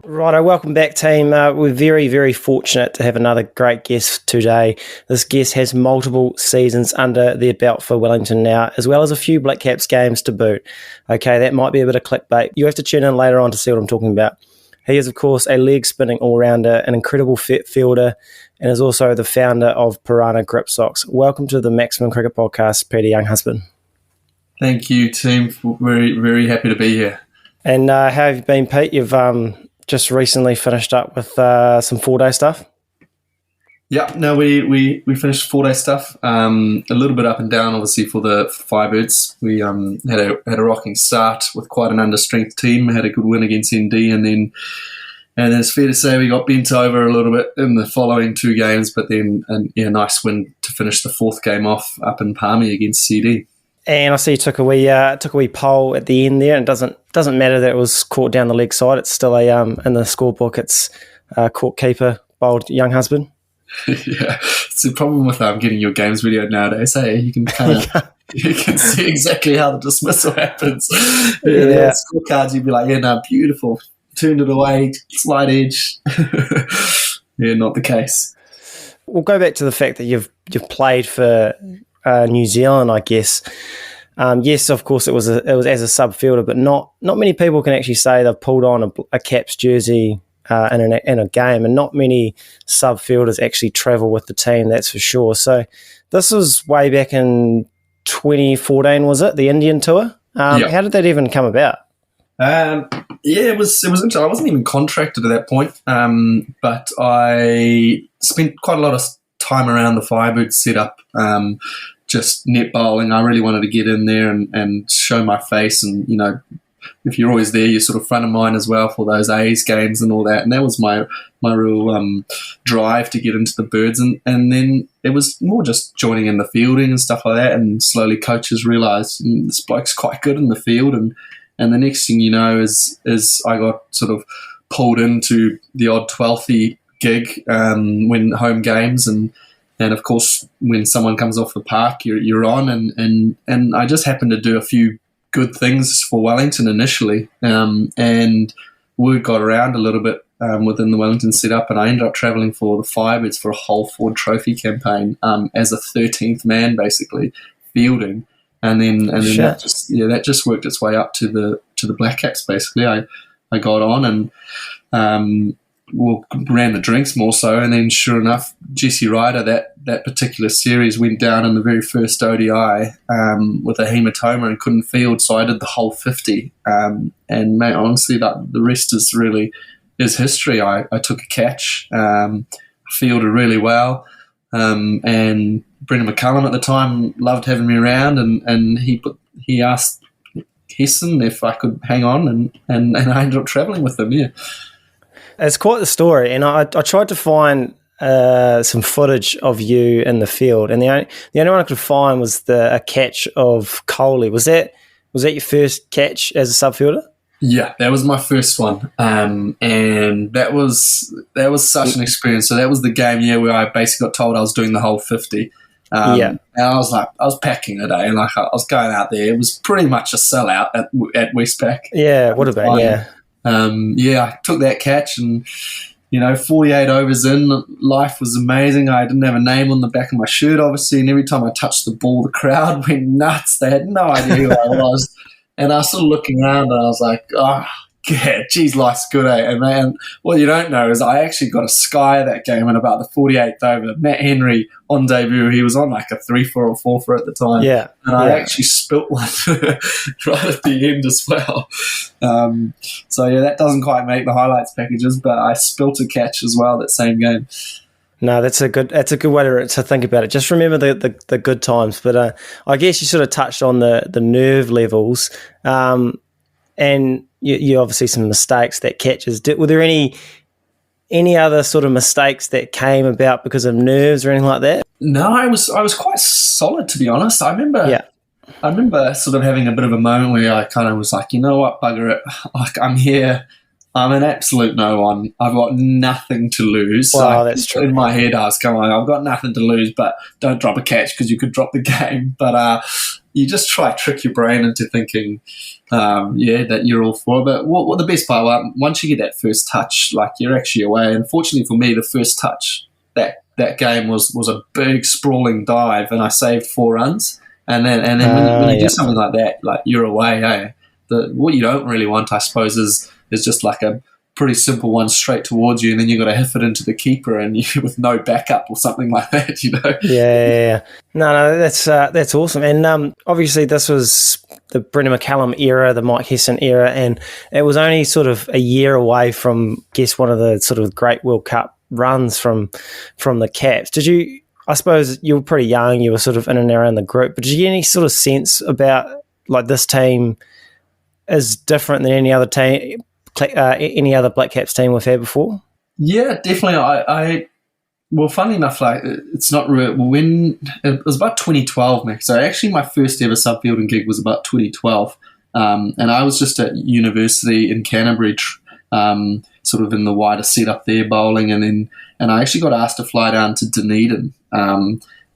Righto, welcome back, team. We're very, very fortunate to have another great guest today. This guest has multiple seasons under their belt for Wellington now, as well as a few Blackcaps games to boot. Okay, that might be a bit of clickbait. You have to tune in later on to see what I'm talking about. He is, of course, a leg-spinning all-rounder, an incredible fit fielder, and is also the founder of Pyranha Grip Socks. Welcome to the Maximum Cricket Podcast, Peter Younghusband. Thank you, team. Very, very happy to be here. And how have you been, Pete? You've just recently finished up with some 4-day stuff. Yeah, no, we finished 4-day stuff. A little bit up and down, obviously, for the Firebirds. We had a rocking start with quite an understrength team. Had a good win against ND, and then it's fair to say we got bent over a little bit in the following 2 games. But then, a nice win to finish the 4th game off up in Palmy against CD. And I see you took a wee pole at the end there, and it doesn't matter that it was caught down the leg side. It's still in the scorebook. It's court keeper bowled Younghusband. Yeah, it's the problem with getting your games video nowadays. Hey, you can you can see exactly how the dismissal happens. Yeah, scorecards, you'd be like, yeah, no, beautiful, turned it away, slight edge. Yeah, not the case. We'll go back to the fact that you've played for New Zealand, I guess. Yes, of course, it was as a sub fielder, but not many people can actually say they've pulled on a Caps jersey in a game, and not many sub fielders actually travel with the team. That's for sure. So this was way back in 2014, was it, the Indian tour? How did that even come about? It was interesting. I wasn't even contracted at that point, but I spent quite a lot of time around the Firebirds setup, just net bowling. I really wanted to get in there and show my face, and, you know, if you're always there, you're sort of front of mind as well for those A's games and all that. And that was my real drive to get into the Birds. And then it was more just joining in the fielding and stuff like that. And slowly coaches realised this bloke's quite good in the field. And the next thing you know is I got sort of pulled into the odd 12th gig when home games. And of course, when someone comes off the park, you're on. And I just happened to do a few good things for Wellington initially, and word got around a little bit within the Wellington setup, and I ended up travelling for the Firebirds for a whole Ford Trophy campaign as a 13th man, basically fielding, and then that just worked its way up to the Blackcaps. Basically, I got on and ran the drinks more so, and then sure enough, Jesse Ryder, that particular series went down in the very first ODI with a hematoma and couldn't field, so I did the whole 50, and mate, honestly, the rest is history. I took a catch, fielded really well, and Brendan McCullum at the time loved having me around, and he asked Hesson if I could hang on, and I ended up travelling with them. Yeah. It's quite the story, and I tried to find some footage of you in the field, and the only one I could find was a catch of Coley. Was that your first catch as a subfielder? Yeah, that was my first one, and that was such an experience. So that was the game, where I basically got told I was doing the whole 50. And I was packing the day, and I was going out there. It was pretty much a sellout at Westpac. Yeah, would have been. Yeah. I took that catch, and 48 overs in, life was amazing. I didn't have a name on the back of my shirt, obviously, and every time I touched the ball, the crowd went nuts. They had no idea who I was. And I was sort of looking around and I was like, oh, yeah, geez, life's good, eh? And man, what you don't know is I actually got a sky that game in about the 48th over. Matt Henry on debut, he was on like a 3-4 or 4-4 at the time. Yeah. And I actually spilt one right at the end as well. So, yeah, that doesn't quite make the highlights packages, but I spilt a catch as well that same game. No, that's a good way to think about it. Just remember the good times. But I guess you sort of touched on the nerve levels, and you obviously some mistakes that catches. Were there any other sort of mistakes that came about because of nerves or anything like that? No, I was quite solid, to be honest. I remember sort of having a bit of a moment where I kind of was like, you know what, bugger it. Like, I'm here. I'm an absolute no one. I've got nothing to lose. Wow, that's true. In my head, I was going, I've got nothing to lose, but don't drop a catch because you could drop the game. But you just try to trick your brain into thinking, that you're all for it. But what the best part, once you get that first touch, like, you're actually away. And fortunately for me, the first touch, that game was a big sprawling dive, and I saved 4 runs. And then when you do something like that, like, you're away. Eh? What you don't really want, I suppose, is just like a pretty simple one straight towards you, and then you've got to hit it into the keeper and you with no backup or something like that, Yeah. No, that's awesome. And obviously this was the Brendan McCallum era, the Mike Hesson era, and it was only sort of a year away from, guess, one of the sort of great World Cup runs from the Caps. Did you, I suppose you were pretty young, you were sort of in and around the group, but did you get any sort of sense about, like, this team is different than any other team, any other Black Caps team we've had before? Yeah, definitely. Well, funnily enough, like, it's not when it was about 2012, Mick. So actually, my first ever subfielding gig was about 2012, and I was just at university in Canterbury, sort of in the wider setup there, bowling, and I actually got asked to fly down to Dunedin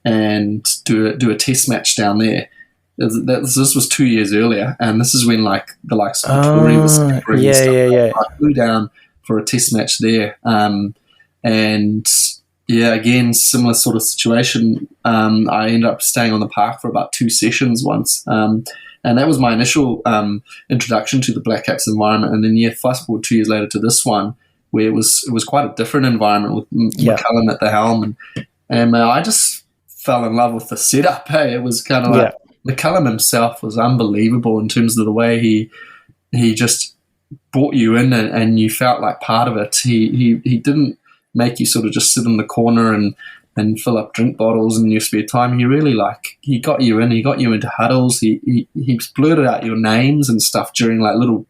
and do a test match down there. This was 2 years earlier, and this is when, like, the likes of Tory was skippering and stuff. Yeah. I flew down for a test match there, and yeah, again, similar sort of situation. I ended up staying on the park for about 2 sessions once, and that was my initial introduction to the Black Caps environment. And then, fast forward 2 years later to this one, where it was quite a different environment with McCallum at the helm, and I just fell in love with the setup. Hey, it was kind of like, McCallum himself was unbelievable in terms of the way he just brought you in and you felt like part of it. He didn't make you sort of just sit in the corner and fill up drink bottles in your spare time. He really, like, he got you in, he got you into huddles, he blurted out your names and stuff during, like, little,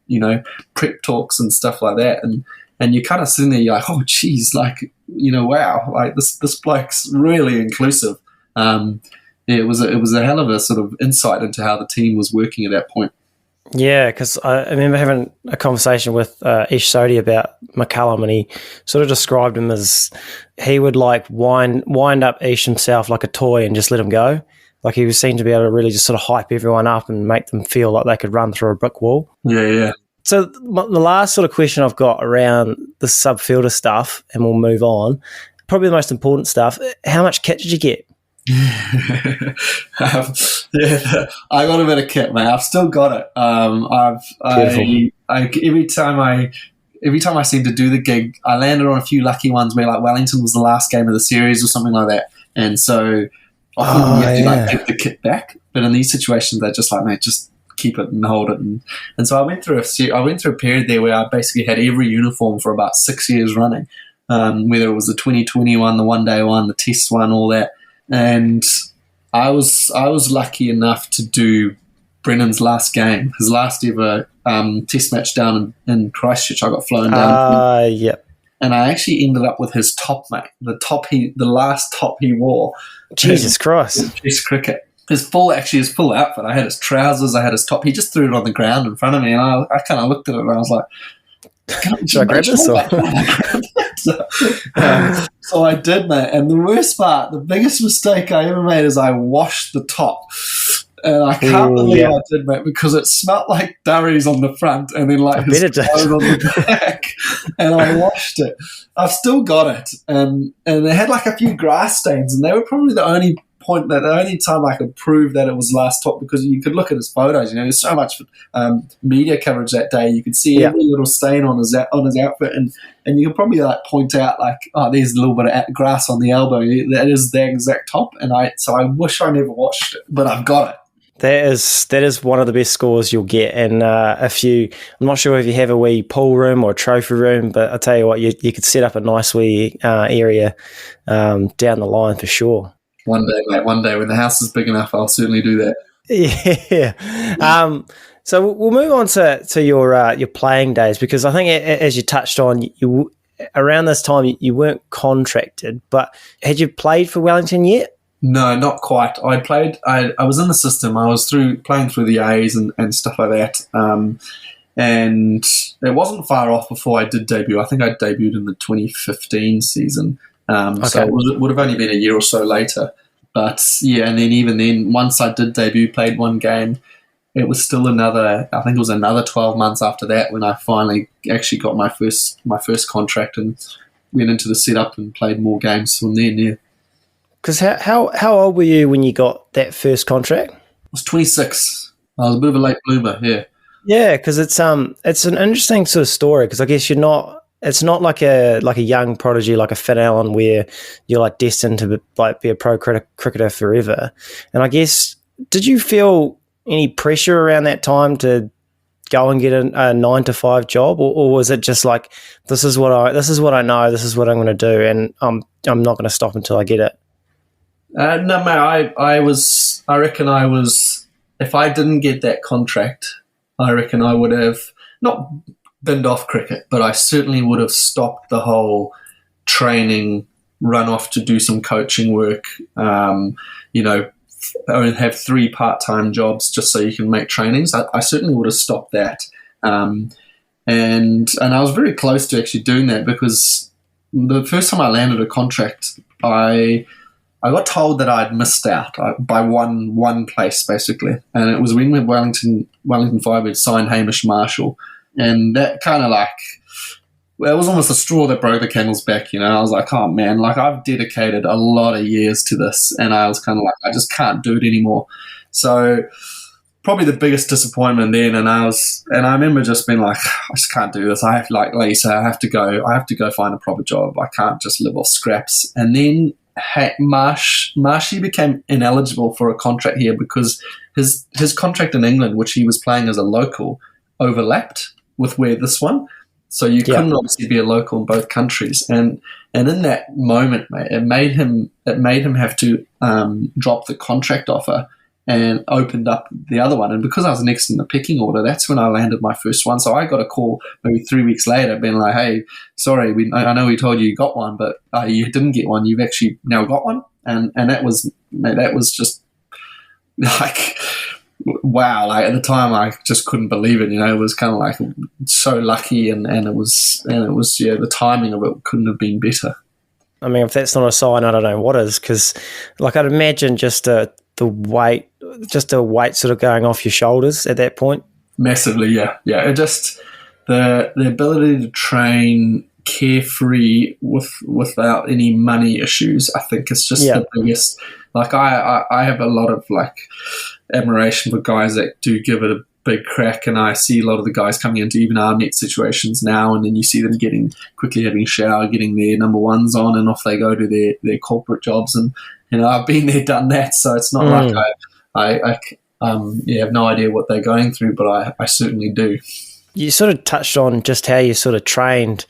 prep talks and stuff like that. And you're kind of sitting there, you're like, oh, geez, like, wow, like, this bloke's really inclusive. It was a hell of a sort of insight into how the team was working at that point. Yeah, because I remember having a conversation with Ish Sodhi about McCallum, and he sort of described him as he would, like, wind up Ish himself like a toy and just let him go. Like, he was seen to be able to really just sort of hype everyone up and make them feel like they could run through a brick wall. Yeah. So the last sort of question I've got around the subfielder stuff, and we'll move on, probably the most important stuff, how much kit did you get? I got a bit of kit, mate. I've still got it. Every time I seem to do the gig, I landed on a few lucky ones where, like, Wellington was the last game of the series or something like that, and so often you have to, like, give the kit back. But in these situations, they're just like, mate, just keep it and hold it. And so I went through a period there where I basically had every uniform for about 6 years running, whether it was the 2020 one, the one-day one, the test one, all that. And I was lucky enough to do Brennan's last game, his last ever test match down in Christchurch. I got flown down. And I actually ended up with his top, mate. The last top he wore. Jesus Christ. Test cricket. His full outfit. I had his trousers, I had his top. He just threw it on the ground in front of me, and I kind of looked at it and I was like, should I grab this? So I did, mate. And the worst part, the biggest mistake I ever made is I washed the top. And I can't believe I did, mate, because it smelled like durries on the front and then like his clothes on the back. And I washed it. I've still got it. And it had like a few grass stains, and they were probably the only time I could prove that it was last top, because you could look at his photos. There's so much media coverage that day. You could see every little stain on his outfit, and you could probably like point out like, oh, there's a little bit of grass on the elbow. That is the exact top. And I wish I never watched it, but I've got it. That is one of the best scores you'll get. And I'm not sure if you have a wee pool room or a trophy room, but I'll tell you what, you could set up a nice wee area down the line for sure. One day, mate. One day when the house is big enough, I'll certainly do that. Yeah. So we'll move on to your playing days, because I think, as you touched on, you around this time you weren't contracted, but had you played for Wellington yet? No, not quite. I was in the system. I was playing through the A's and stuff like that. And it wasn't far off before I did debut. I think I debuted in the 2015 season. So it would have only been a year or so later. But yeah, and then even then, once I did debut, played one game, it was still another 12 months after that when I finally actually got my first contract and went into the setup and played more games from then, yeah. Because how old were you when you got that first contract? I was 26. I was a bit of a late bloomer, yeah. Yeah, because it's an interesting sort of story, because I guess it's not like a young prodigy like a Finn Allen where you're like destined to be a pro cricketer forever. And I guess, did you feel any pressure around that time to go and get a 9-to-5 job, or was it just like, this is what I know, this is what I'm going to do, and I'm not going to stop until I get it? No, mate. I reckon I was. If I didn't get that contract, I reckon I would have not binned off cricket, but I certainly would have stopped the whole training, run off to do some coaching work. Only have 3 part-time jobs just so you can make trainings. I certainly would have stopped that. And I was very close to actually doing that, because the first time I landed a contract, I got told that I'd missed out by one place, basically. And it was when Wellington Firebirds signed Hamish Marshall. And that kind of it was almost a straw that broke the camel's back, I was like, oh man, like I've dedicated a lot of years to this, and I was kind of like, I just can't do it anymore. So probably the biggest disappointment then, and I remember just being like, I just can't do this. I have, like you say, I have to go find a proper job. I can't just live off scraps. And then Marshy became ineligible for a contract here because his contract in England, which he was playing as a local, overlapped with where this one. So you couldn't obviously be a local in both countries. And in that moment, mate, it made him have to drop the contract offer and opened up the other one. And because I was next in the pecking order, that's when I landed my first one. So I got a call maybe 3 weeks later being like, hey, sorry, I know we told you got one, but you didn't get one. You've actually now got one. And that was just like, wow. Like at the time, I just couldn't believe it. It was kind of like so lucky, and it was the timing of it couldn't have been better. I mean, if that's not a sign, I don't know what is, because like I'd imagine just the weight sort of going off your shoulders at that point. Massively, yeah. It just the ability to train carefree without any money issues, I think is just the biggest. Like I have a lot of like admiration for guys that do give it a big crack, and I see a lot of the guys coming into even our net situations now, and then you see them quickly having a shower, getting their number ones on, and off they go to their corporate jobs. And I've been there, done that, so it's not like I have no idea what they're going through, but I certainly do. You sort of touched on just how you sort of trained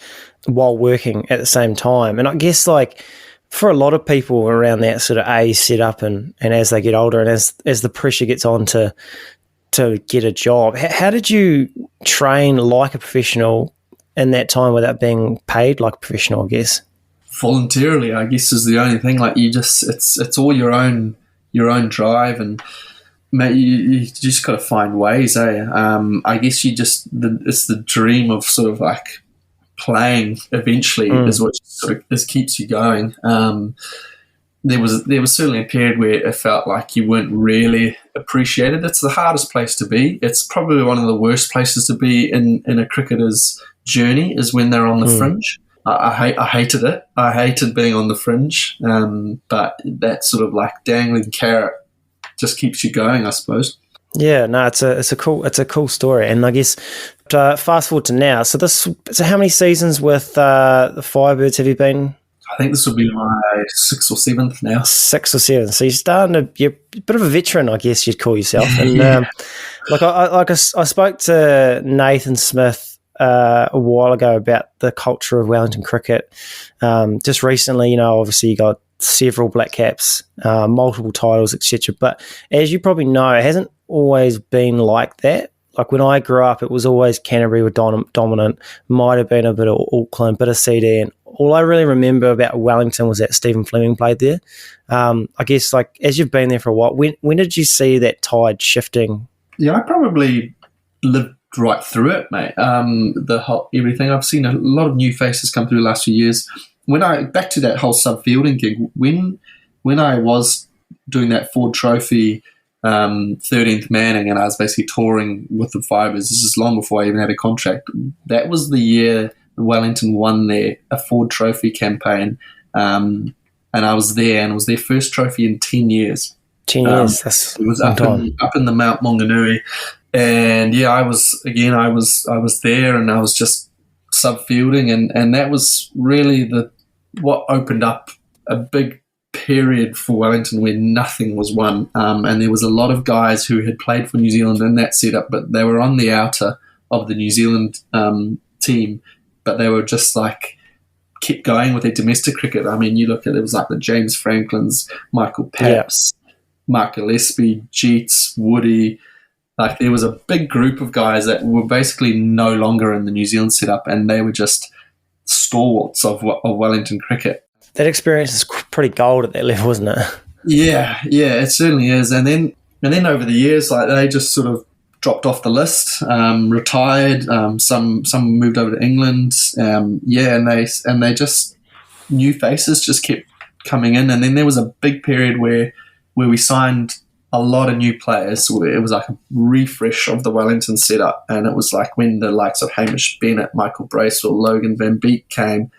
while working at the same time, and I guess like for a lot of people around that sort of age setup, and as they get older and as the pressure gets on to get a job, how did you train like a professional in that time without being paid like a professional, I guess? Voluntarily, I guess, is the only thing. Like you just, it's all your own drive, and mate, you just got to find ways, eh? I guess it's the dream of sort of like playing eventually is what sort of keeps you going. there was certainly a period where it felt like you weren't really appreciated. It's the hardest place to be. It's probably one of the worst places to be in a cricketer's journey, is when they're on the fringe. I hated it. I hated being on the fringe, but that sort of like dangling carrot just keeps you going, I suppose. Yeah, no, it's a cool story, and I guess fast forward to now. So how many seasons with the Firebirds have you been? I think this will be my 6th or 7th now. 6 or 7. So you're a bit of a veteran, I guess you'd call yourself. And I spoke to Nathan Smith a while ago about the culture of Wellington cricket. Just recently, obviously you got several Blackcaps, multiple titles, etc. But as you probably know, it hasn't always been like that. Like when I grew up, it was always Canterbury were dominant, might have been a bit of Auckland, bit of CD, and all I really remember about Wellington was that Stephen Fleming played there. I guess, like, as you've been there for a while, when did you see that tide shifting? Yeah, I probably lived right through it, mate. Everything. I've seen a lot of new faces come through the last few years. Back to that whole sub-fielding gig, when I was doing that Ford Trophy 13th Manning, and I was basically touring with the Firebirds. This is long before I even had a contract. That was the year Wellington won a Ford Trophy campaign, and I was there, and it was their first trophy in 10 years. 10 years. That's it was up in the Mount Maunganui, and yeah, I was there, and I was just sub-fielding, and that was really what opened up a big period for Wellington where nothing was won, and there was a lot of guys who had played for New Zealand in that setup, but they were on the outer of the New Zealand team, but they were just like kept going with their domestic cricket. I mean, you look at it was like the James Franklins, Michael Papps, Mark Gillespie, Jeets, Woody. Like there was a big group of guys that were basically no longer in the New Zealand setup, and they were just stalwarts of Wellington cricket. That experience is pretty gold at that level, isn't it? Yeah, it certainly is. And then over the years, like they just sort of dropped off the list, retired. Some moved over to England. And they just new faces just kept coming in. And then there was a big period where we signed a lot of new players. It was like a refresh of the Wellington setup, and it was like when the likes of Hamish Bennett, Michael Bracewell, Logan Van Beek came.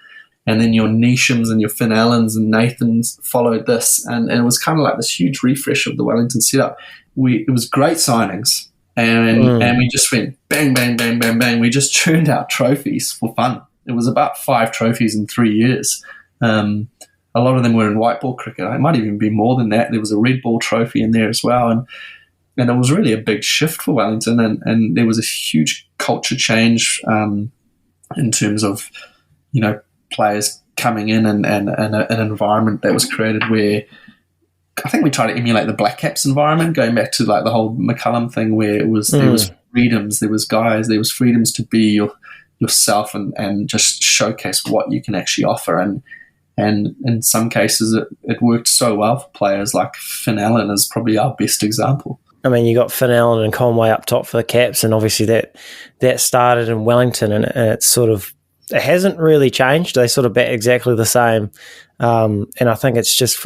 And then your Neeshams and your Finn Allens and Nathans followed this. And it was kind of like this huge refresh of the Wellington setup. It was great signings. And we just went bang, bang, bang, bang, bang. We just churned out trophies for fun. It was about 5 trophies in 3 years. A lot of them were in white ball cricket. It might even be more than that. There was a red ball trophy in there as well. And it was really a big shift for Wellington. And there was a huge culture change in terms of, players coming in and an environment that was created where I think we tried to emulate the Blackcaps environment, going back to like the whole McCullum thing where there was freedoms, there was freedoms to be yourself and just showcase what you can actually offer. And in some cases it worked so well for players. Like Finn Allen is probably our best example. I mean, you got Finn Allen and Conway up top for the Caps, and obviously that started in Wellington, and it's sort of, it hasn't really changed. They sort of bat exactly the same. And I think it's just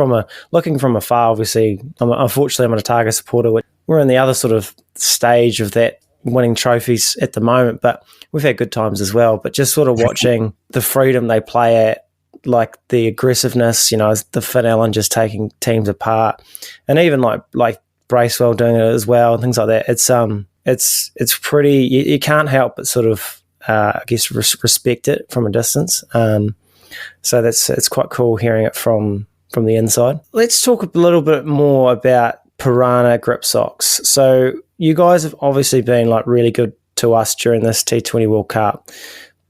looking from afar, obviously, unfortunately I'm a Otago supporter. We're in the other sort of stage of that, winning trophies at the moment, but we've had good times as well. But just sort of watching the freedom they play at, like the aggressiveness, the Finn Allen just taking teams apart, and even like Bracewell doing it as well, and things like that. It's pretty, you can't help but sort of, I guess, respect it from a distance. So it's quite cool hearing it from the inside. Let's talk a little bit more about Pyranha grip socks. So you guys have obviously been like really good to us during this T20 World Cup,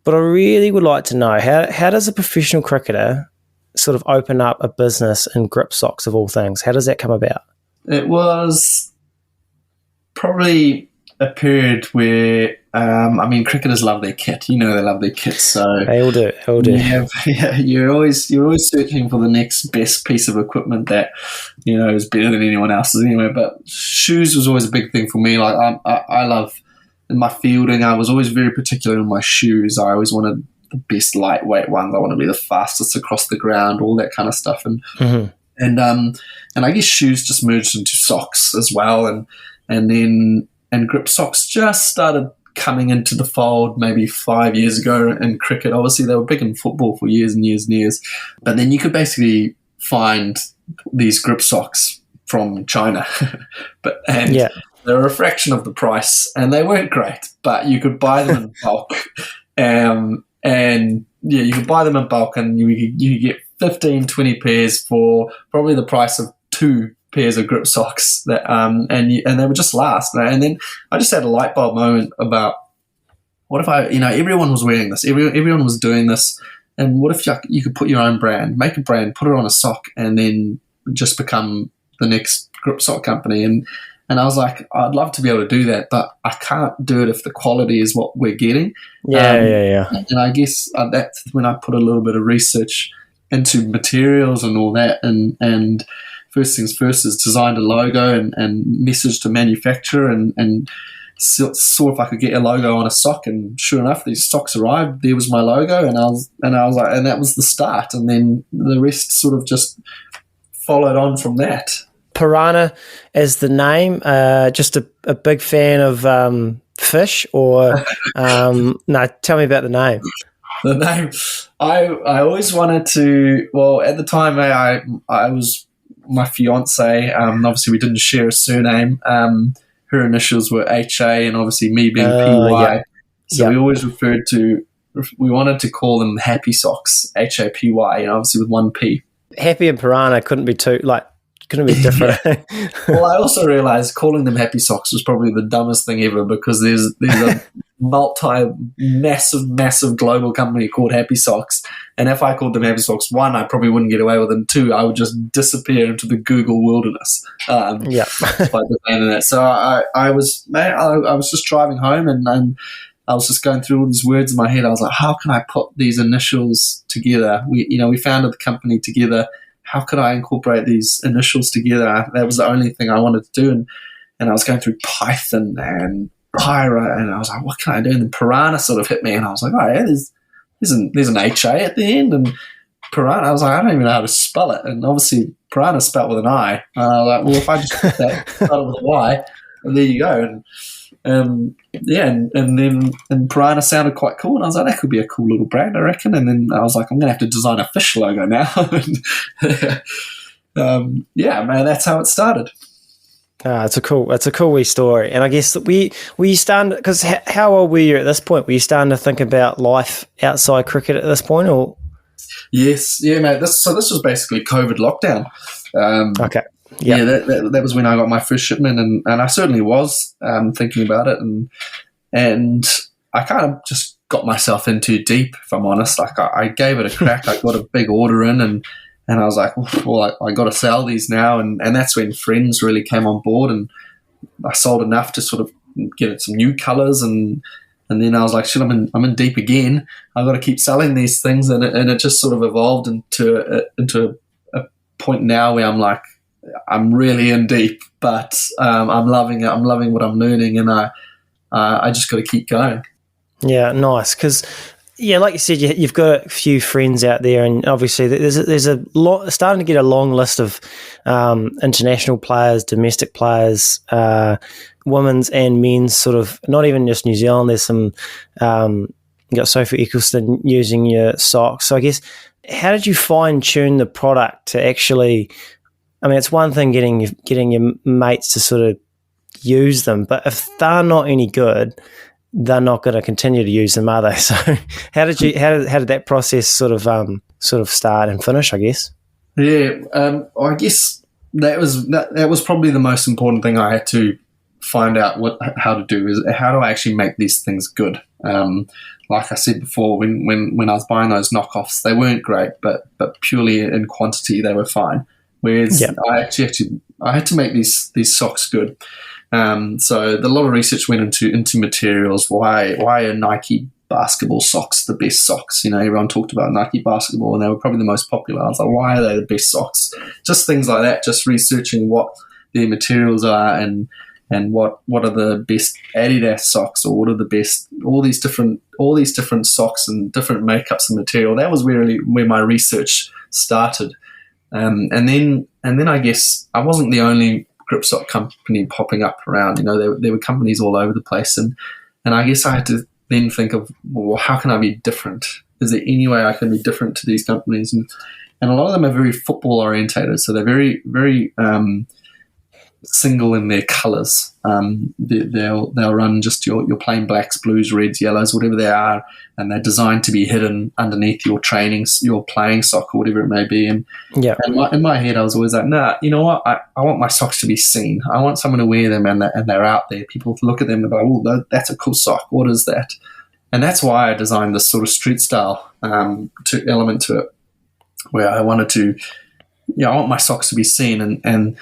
but I really would like to know how does a professional cricketer sort of open up a business in grip socks of all things? How does that come about? It was probably a period where, cricketers love their kit. They love their kit. So they all do. You're always searching for the next best piece of equipment that is better than anyone else's anyway. But shoes was always a big thing for me. Like I love in my fielding. I was always very particular in my shoes. I always wanted the best lightweight ones. I want to be the fastest across the ground, all that kind of stuff. And And I guess shoes just merged into socks as well, and grip socks just started coming into the fold maybe 5 years ago in cricket. Obviously, they were big in football for years and years and years, but then you could basically find these grip socks from China, they were a fraction of the price, and they weren't great, but you could buy them in bulk, you could buy them in bulk, and you could get 15, 20 pairs for probably the price of 2 pairs of grip socks. That and they would just last. And then I just had a light bulb moment about, what if everyone was wearing this, everyone was doing this, and what if you could put your own brand, make a brand, put it on a sock, and then just become the next grip sock company. And I was like, I'd love to be able to do that, but I can't do it if the quality is what we're getting. Yeah. And I guess that's when I put a little bit of research into materials and all that. And first things first is designed a logo and messaged to manufacturer and saw if I could get a logo on a sock. And sure enough, these socks arrived. There was my logo, and I was like, and that was the start. And then the rest sort of just followed on from that. Pyranha is the name. Just a big fan of fish, or no? Tell me about the name. The name, I always wanted to. Well, at the time, I was my fiance. Obviously, we didn't share a surname. Her initials were HA, and obviously me being PY. Yeah. So we always referred to. We wanted to call them Happy Socks, HAPY, obviously with one P. Happy and Pyranha couldn't be different. Well, I also realised calling them Happy Socks was probably the dumbest thing ever, because there's a massive global company called Happy Socks, and if I called them Happy Socks, 1, I probably wouldn't get away with them. 2, I would just disappear into the Google wilderness. By the name of that. So I was just driving home, and I was just going through all these words in my head. I was like, how can I put these initials together? We founded the company together. How could I incorporate these initials together? That was the only thing I wanted to do. And I was going through Python and Pyra, and I was like, what can I do? And then Pyranha sort of hit me, and I was like, oh yeah, there's an HA at the end, and Pyranha, I was like, I don't even know how to spell it. And obviously Pyranha spelled with an I. And I was like, well, if I just put that spelled with a Y, and there you go. And then Pyranha sounded quite cool, and I was like, that could be a cool little brand, I reckon. And then I was like, I'm going to have to design a fish logo now. Man, that's how it started. It's a cool wee story. And I guess were you starting, because how old were you at this point? Were you starting to think about life outside cricket at this point, or? Yes, yeah, mate. This was basically COVID lockdown. Okay. Yeah, that was when I got my first shipment, and I certainly was thinking about it, and I kind of just got myself in too deep, if I'm honest. Like I gave it a crack. I got a big order in, and I was like, well, I got to sell these now, and that's when Fringe really came on board, and I sold enough to sort of get some new colours, and then I was like, shit, I'm in deep again. I've got to keep selling these things, and it just sort of evolved into a point now where I'm like, I'm really in deep, but I'm loving it. I'm loving what I'm learning, and I just got to keep going. Yeah, nice. Because like you said, you've got a few friends out there, and obviously there's a lot, starting to get a long list of international players, domestic players, women's and men's. Sort of not even just New Zealand. There's some you got Sophie Eccleston using your socks. So I guess, how did you fine tune the product to actually? I mean, it's one thing getting your mates to sort of use them, but if they're not any good, they're not going to continue to use them, are they? So, how did that process sort of start and finish, I guess? Yeah, I guess that was probably the most important thing I had to find out how to do, is how do I actually make these things good. Like I said before, when I was buying those knockoffs, they weren't great, but purely in quantity, they were fine. Whereas I had to make these socks good. So a lot of research went into materials. Why are Nike basketball socks the best socks? Everyone talked about Nike basketball, and they were probably the most popular. I was like, why are they the best socks? Just things like that. Just researching what their materials are, and what are the best Adidas socks, or what are the best all these different socks and different makeups and material. That was really where my research started. And then I guess I wasn't the only Grip Sock company popping up around. There were companies all over the place, and I guess I had to then think of, well, how can I be different? Is there any way I can be different to these companies? And a lot of them are very football orientated, so they're very, very single in their colours. They'll run just your plain blacks, blues, reds, yellows, whatever they are, and they're designed to be hidden underneath your playing sock or whatever it may be. And in my head, I was always like, nah, you know what? I want my socks to be seen. I want someone to wear them and they're out there. People look at them and they're like, oh, that's a cool sock. What is that? And that's why I designed this sort of street style element to it, where I wanted to, I want my socks to be seen. And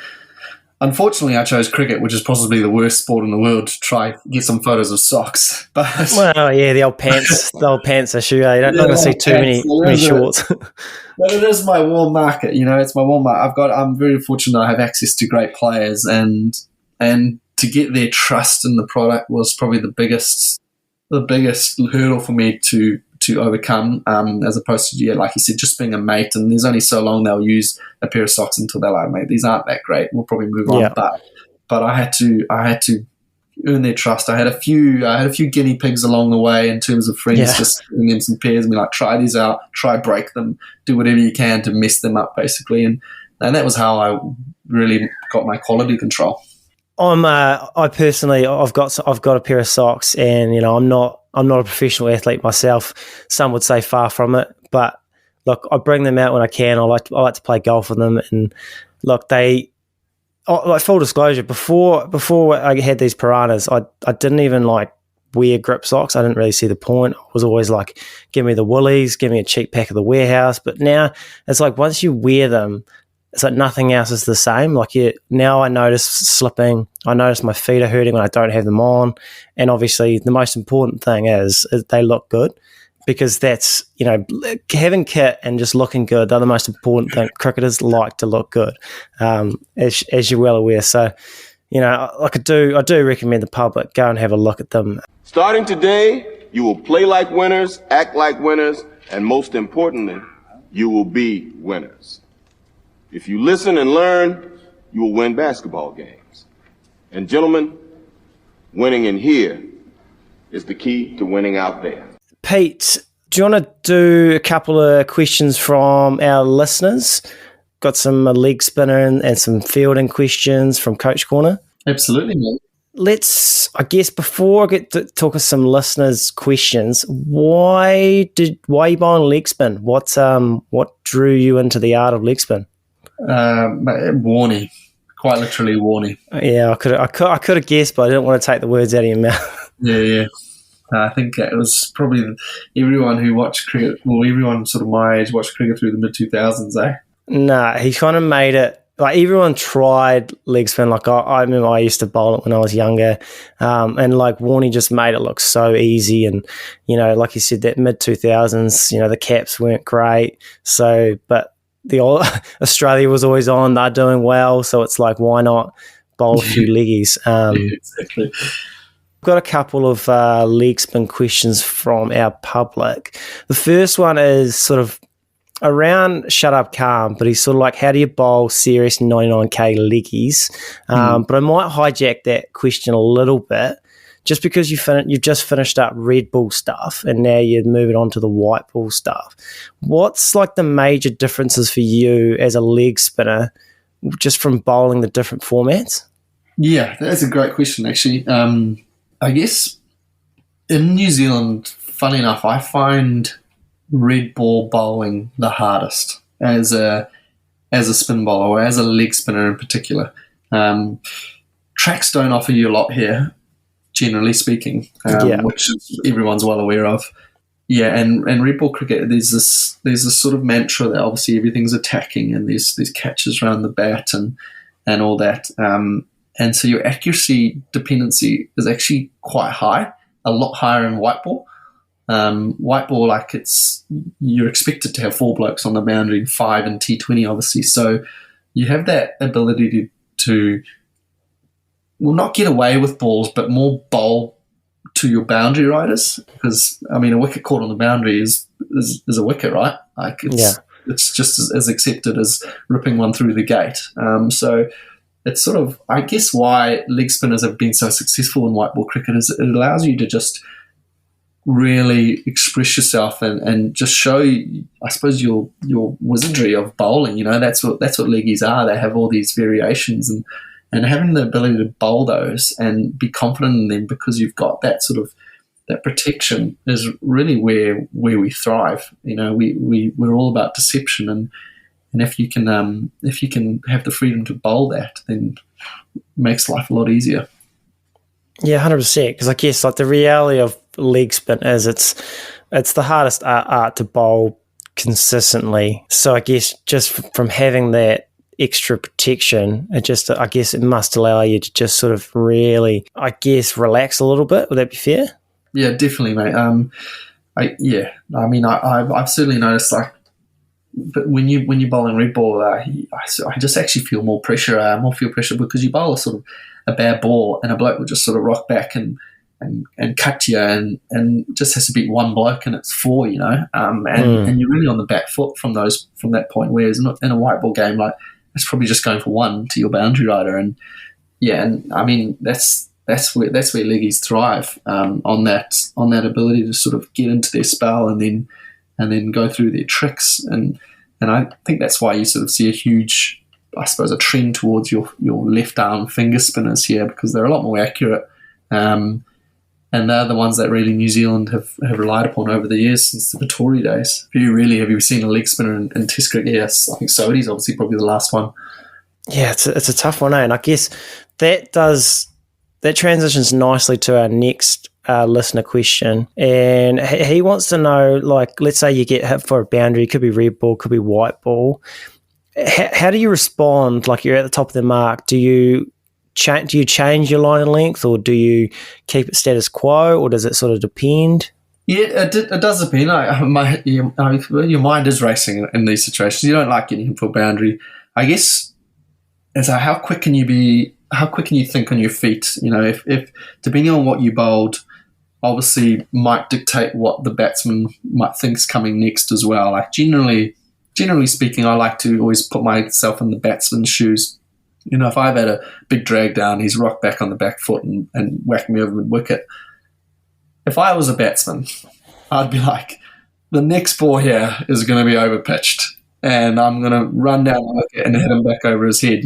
unfortunately, I chose cricket, which is possibly the worst sport in the world, to try get some photos of socks. But the old pants issue. You don't want to see too many shorts. But it is my warm market. It's my warm market. I'm very fortunate. I have access to great players, and to get their trust in the product was probably the biggest hurdle for me to overcome, as opposed to, like you said, just being a mate. And there's only so long they'll use a pair of socks until they're like, mate, these aren't that great. We'll probably move on. But I had to earn their trust. I had a few guinea pigs along the way in terms of friends, just giving them some pairs and be like, try these out, try break them, do whatever you can to mess them up, basically. And that was how I really got my quality control. I personally, I've got a pair of socks, and I'm not a professional athlete myself. Some would say far from it, but look, I bring them out when I can. I like to play golf with them, and look, like full disclosure, before I had these Piranhas, I didn't even like wear grip socks. I didn't really see the point. I was always like, give me the woolies, give me a cheap pack of the warehouse. But now it's like, once you wear them, it's like nothing else is the same. Like, now I notice slipping. I notice my feet are hurting when I don't have them on. And obviously the most important thing is they look good, because that's, having kit and just looking good, they're the most important thing. Cricketers like to look good, as you're well aware. So, like I do recommend the public go and have a look at them. Starting today, you will play like winners, act like winners, and most importantly, you will be winners. If you listen and learn, you will win basketball games. And gentlemen, winning in here is the key to winning out there. Pete, do you want to do a couple of questions from our listeners? Got some leg spinner and some fielding questions from Coach Corner. Absolutely, mate. Let's, I guess, before I get to talk of some listeners' questions, why are you buying leg spin? What drew you into the art of leg spin? Warnie, quite literally Warnie. Yeah, I could have guessed, but I didn't want to take the words out of your mouth. Yeah. I think it was probably everyone who watched cricket, well, everyone sort of my age watched cricket through the mid-2000s, eh? Nah, he kind of made it, like, everyone tried leg spin. Like, I remember I used to bowl it when I was younger, and like Warnie just made it look so easy. And, like you said, that mid-2000s, the caps weren't great. So, but Australia was always on, they're doing well, so it's like, why not bowl a few leggies? Exactly. I've got a couple of leg spin questions from our public. The first one is sort of around Shut Up Calm, but he's sort of like, how do you bowl serious 99k leggies? But I might hijack that question a little bit, just because you've just finished up Red Bull stuff and now you're moving on to the white ball stuff. What's like the major differences for you as a leg spinner, just from bowling the different formats? Yeah, that's a great question, actually. I guess in New Zealand, funny enough, I find red ball bowling the hardest as a spin bowler, or as a leg spinner in particular. Tracks don't offer you a lot here, generally speaking, which everyone's well aware of. Yeah, and red ball cricket, there's this sort of mantra that obviously everything's attacking, and there's catches around the bat and all that. And so your accuracy dependency is actually quite high, a lot higher in white ball. White ball, like, you're expected to have 4 blokes on the boundary, 5 in T20, obviously. So you have that ability to not get away with balls, but more bowl to your boundary riders. Because, I mean, a wicket caught on the boundary is a wicket, right? Like, it's just as accepted as ripping one through the gate. So it's sort of, I guess, why leg spinners have been so successful in white ball cricket is it allows you to just really express yourself and just show, I suppose, your wizardry of bowling. That's what leggies are. They have all these variations, and having the ability to bowl those and be confident in them because you've got that sort of that protection is really where we thrive. We're all about deception, and if you can have the freedom to bowl that, then it makes life a lot easier. Yeah, 100%. Because I guess like the reality of leg spin is it's the hardest art to bowl consistently. So I guess just from having that extra protection, I guess it must allow you to just sort of really, I guess, relax a little bit. Would that be fair? Yeah, definitely, mate. I've certainly noticed, like, but when you're bowling red ball, I just actually feel more pressure, because you bowl a sort of a bad ball and a bloke will just sort of rock back and cut you and just has to beat one bloke and it's 4, and you're really on the back foot from that point. Whereas in a white ball game, like, it's probably just going for 1 to your boundary rider, and I mean that's where leggies thrive, on that ability to sort of get into their spell and then go through their tricks, and I think that's why you sort of see a huge, I suppose, a trend towards your left arm finger spinners here, because they're a lot more accurate, and they're the ones that really New Zealand have relied upon over the years since the Vittori days. Have you seen a leg spinner in Test cricket? Yes, I think Sodhi's obviously probably the last one. Yeah, it's a tough one, and I guess that transitions nicely to our next listener question, and he wants to know, like, let's say you get hit for a boundary, it could be red ball, could be white ball. How do you respond? Like, you're at the top of the mark. Do you change your line length, or do you keep it status quo, or does it sort of depend? Yeah, it does depend. Your mind is racing in these situations. You don't like getting hit for a boundary. I guess it's how quick can you be? How quick can you think on your feet? If depending on what you bowled, obviously might dictate what the batsman might think's coming next as well. Like, generally speaking, I like to always put myself in the batsman's shoes. If I've had a big drag down, he's rocked back on the back foot and whacked me over mid-wicket. If I was a batsman, I'd be like, the next ball here is going to be over-pitched, and I'm going to run down the wicket and hit him back over his head,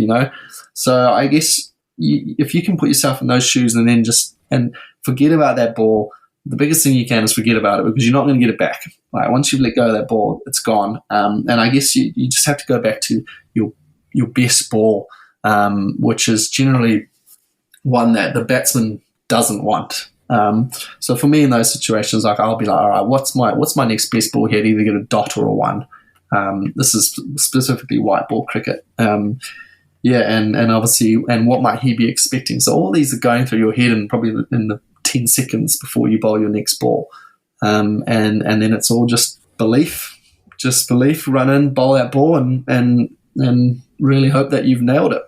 So I guess if you can put yourself in those shoes and then and forget about that ball, the biggest thing you can is forget about it, because you're not going to get it back. Like, once you've let go of that ball, it's gone. And I guess you just have to go back to your best ball, which is generally one that the batsman doesn't want. So for me in those situations, like, I'll be like, all right, what's my next best ball here? To either get a dot or a 1. This is specifically white ball cricket. And obviously, and what might he be expecting? So all these are going through your head, and probably in the 10 seconds before you bowl your next ball. And then it's all just belief, run in, bowl that ball, and really hope that you've nailed it.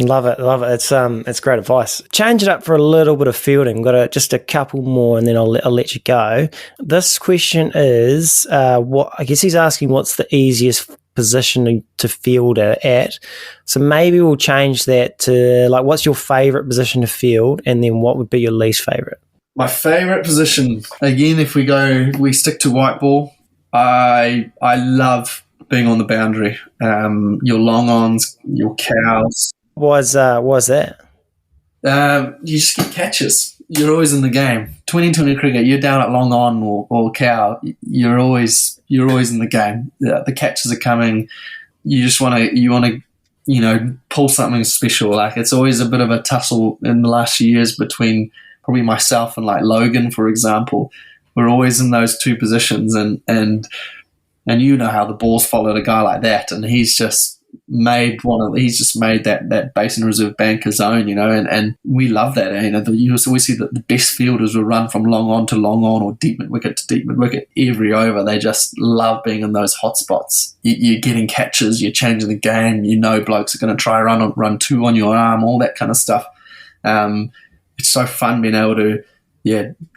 Love it. It's great advice. Change it up for a little bit of fielding. Got just a couple more, and then I'll let you go. This question is, I guess he's asking, what's the easiest position to field at? So maybe we'll change that to, like, what's your favourite position to field, and then what would be your least favourite? My favourite position, again, if we stick to white ball, I love being on the boundary. Your long-ons, your cows. Why is that? You just get catches. You're always in the game. 2020 cricket, you're down at long on or cow. You're always in the game. The catches are coming. You just want to pull something special. Like, it's always a bit of a tussle in the last few years between probably myself and, like, Logan, for example. We're always in those two positions, and you know how the ball's followed a guy like that, and he's just made that Basin Reserve banker zone, and we love that. You always see that the best fielders will run from long on to long on, or deep mid wicket to deep mid wicket every over. They just love being in those hot spots. You're getting catches, you're changing the game. Blokes are going to try run 2 on your arm, all that kind of stuff. It's so fun being able to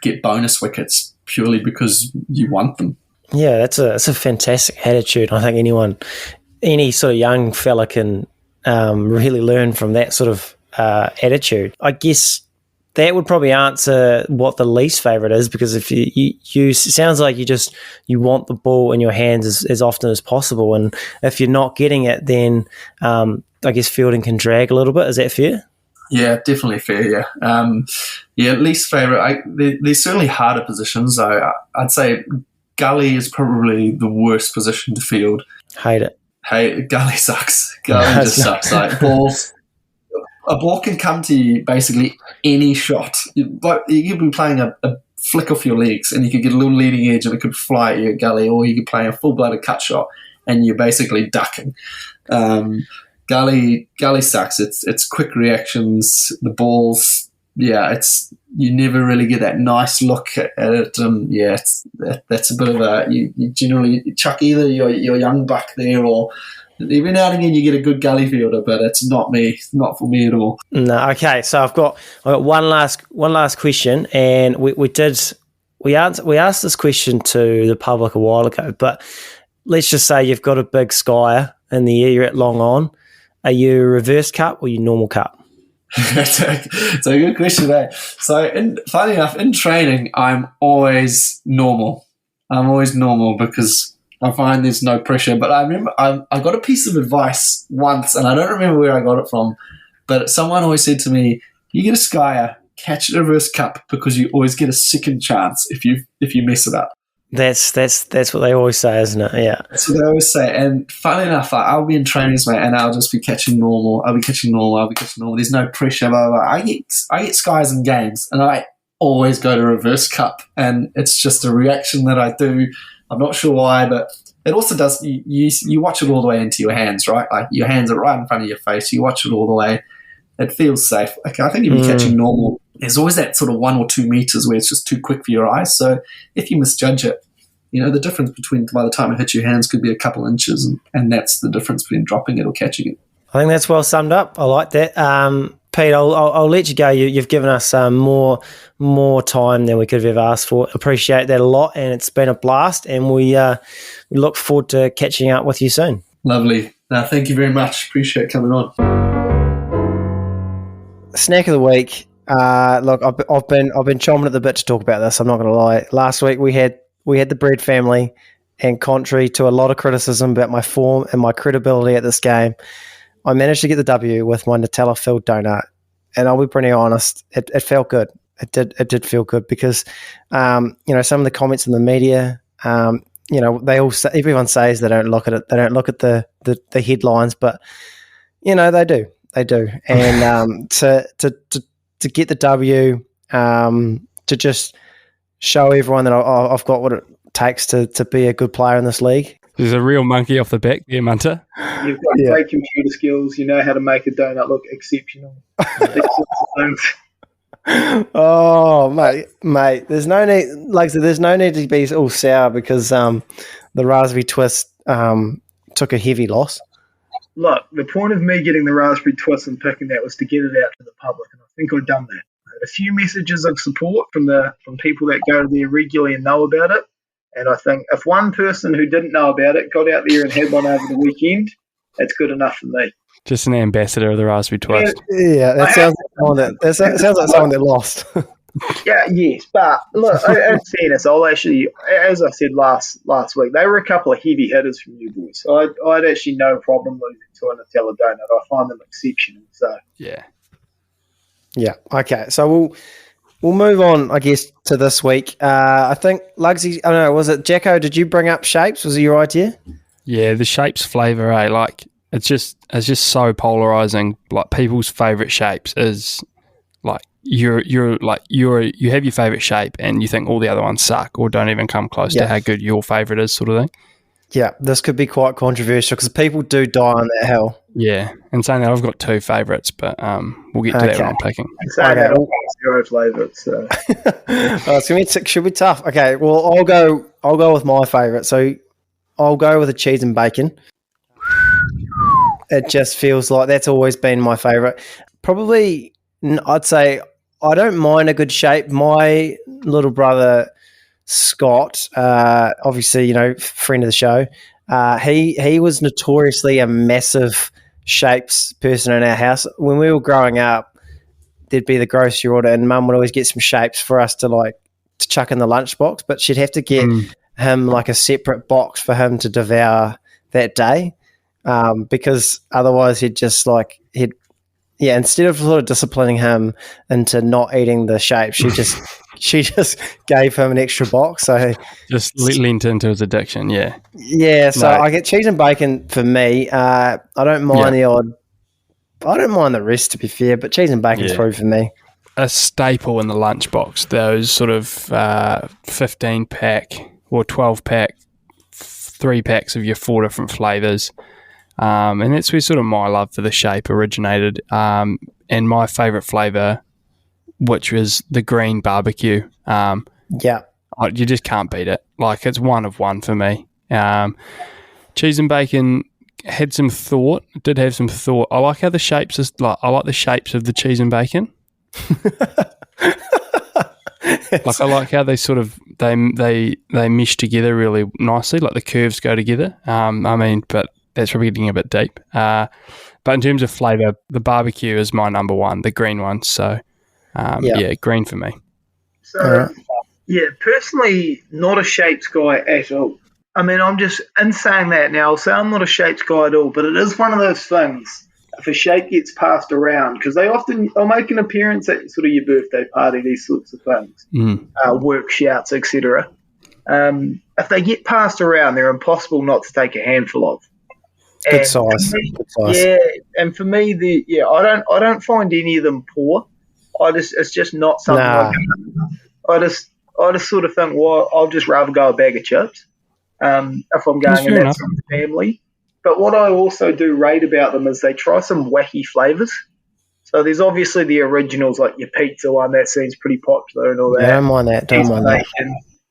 get bonus wickets purely because you want them. Yeah, that's a fantastic attitude. I think any sort of young fella can really learn from that sort of attitude. I guess that would probably answer what the least favourite is, because if you it sounds like you want the ball in your hands as often as possible, and if you're not getting it, then I guess fielding can drag a little bit. Is that fair? Yeah, definitely fair. Yeah, least favourite. There's certainly harder positions. I'd say gully is probably the worst position to field. Hate it. Hey, gully sucks. Gully just sucks. Like balls. A ball can come to you basically any shot. You could be playing a flick off your legs and you could get a little leading edge and it could fly at you at gully, or you could play a full-blooded cut shot and you're basically ducking. Gully sucks. It's quick reactions. The balls, you never really get that nice look at it. That's a bit of a you generally chuck either your young buck there, or every now and again you get a good gully fielder, but it's not for me at all. No, okay. So I've got one last question, and we asked this question to the public a while ago, but let's just say you've got a big skyer in the air, you're at long on. Are you reverse cup or you normal cup? It's a good question, eh? So, funny enough, in training, I'm always normal. Because I find there's no pressure. But I remember I got a piece of advice once, and I don't remember where I got it from, but someone always said to me, you get a skyer, catch a reverse cup, because you always get a second chance if you mess it up. That's what they always say, isn't it? Yeah. That's what they always say. And funny enough, I'll be in trainings, mate, and I'll just be catching normal. There's no pressure, blah, blah, blah. I get skies in games, and I always go to reverse cup. And it's just a reaction that I do. I'm not sure why, but it also does. You watch it all the way into your hands, right? Like your hands are right in front of your face. You watch it all the way. It feels safe. Like, I think if you're catching normal, there's always that sort of 1 or 2 meters where it's just too quick for your eyes. So if you misjudge it, the difference between by the time it hits your hands could be a couple inches, and that's the difference between dropping it or catching it. I think that's well summed up. I like that. Pete, I'll let you go. You've given us more time than we could have ever asked for. Appreciate that a lot, and it's been a blast, and we look forward to catching up with you soon. Lovely. Thank you very much. Appreciate coming on. Snack of the week. Look, I've been chomping at the bit to talk about this. I'm not going to lie. Last week we had the Bread family, and contrary to a lot of criticism about my form and my credibility at this game, I managed to get the W with my Nutella filled donut. And I'll be pretty honest, it felt good. It did feel good because, some of the comments in the media, they all say, everyone says they don't look at it. They don't look at the headlines, but they do. And to get the W, to just show everyone that I've got what it takes to be a good player in this league. There's a real monkey off the back there, Munter. You've got great computer skills. You know how to make a donut look exceptional. Oh, mate, there's no need. Like I said, there's no need to be all sour because the raspberry twist took a heavy loss. Look, the point of me getting the raspberry twist and picking that was to get it out to the public, and I think I've done that. I had a few messages of support from people that go there regularly and know about it. And I think if one person who didn't know about it got out there and had one over the weekend, that's good enough for me. Just an ambassador of the raspberry twist. Yeah, that sounds like someone that lost. Yeah, yes, but look, in fairness, I'll actually, as I said last week, they were a couple of heavy hitters from you boys. So I'd actually no problem losing to a Nutella donut. I find them exceptional. So yeah. Okay, so we'll move on, I guess, to this week. I think Lugsy, I don't know, was it Jacko? Did you bring up shapes? Was it your idea? Yeah, the shapes flavour, eh? Like it's just so polarizing. Like people's favourite shapes is like you have your favourite shape and you think all the other ones suck or don't even come close to how good your favourite is, sort of thing. Yeah, this could be quite controversial because people do die on that hill. Yeah, and saying that, I've got 2 favourites, but we'll get to that when I'm picking. Saying that, I've got 0 favourites. So. It should be tough. Okay, well, I'll go with my favourite. So I'll go with a cheese and bacon. It just feels like that's always been my favourite. Probably, I'd say I don't mind a good shape. My little brother Scott, obviously, friend of the show, he was notoriously a massive shapes person in our house. When we were growing up, there'd be the grocery order, and Mum would always get some shapes for us to chuck in the lunchbox, but she'd have to get him like a separate box for him to devour that day, because otherwise he'd just instead of sort of disciplining him into not eating the shape, she just gave him an extra box. So just leaned into his addiction. Yeah. So I get cheese and bacon for me. I don't mind I don't mind the rest, to be fair, but cheese and bacon's probably for me. A staple in the lunchbox, those sort of 15-pack or 12-pack, 3 packs of your 4 different flavours. And that's where sort of my love for the shape originated. And my favourite flavour, which was the green barbecue. You just can't beat it. Like, it's one of one for me. Cheese and bacon had some thought. Did have some thought. I like how the shapes is like. I like the shapes of the cheese and bacon. I like how they sort of they mesh together really nicely. Like the curves go together. But that's probably getting a bit deep. But in terms of flavour, the barbecue is my number one, the green one. So green for me. So personally, not a shapes guy at all. I mean, I'm just, in saying that now, I'll say I'm not a shapes guy at all, but it is one of those things, if a shape gets passed around, because they often, I'll make an appearance at sort of your birthday party, these sorts of things, work shouts, etc. If they get passed around, they're impossible not to take a handful of. Good size. Yeah, and for me, I don't find any of them poor. It's just not something I just sort of think, well, I'll just rather go a bag of chips. If I'm going in that sort of family. But what I also do rate about them is they try some wacky flavours. So there's obviously the originals, like your pizza one, that seems pretty popular and all that. Yeah, don't mind that.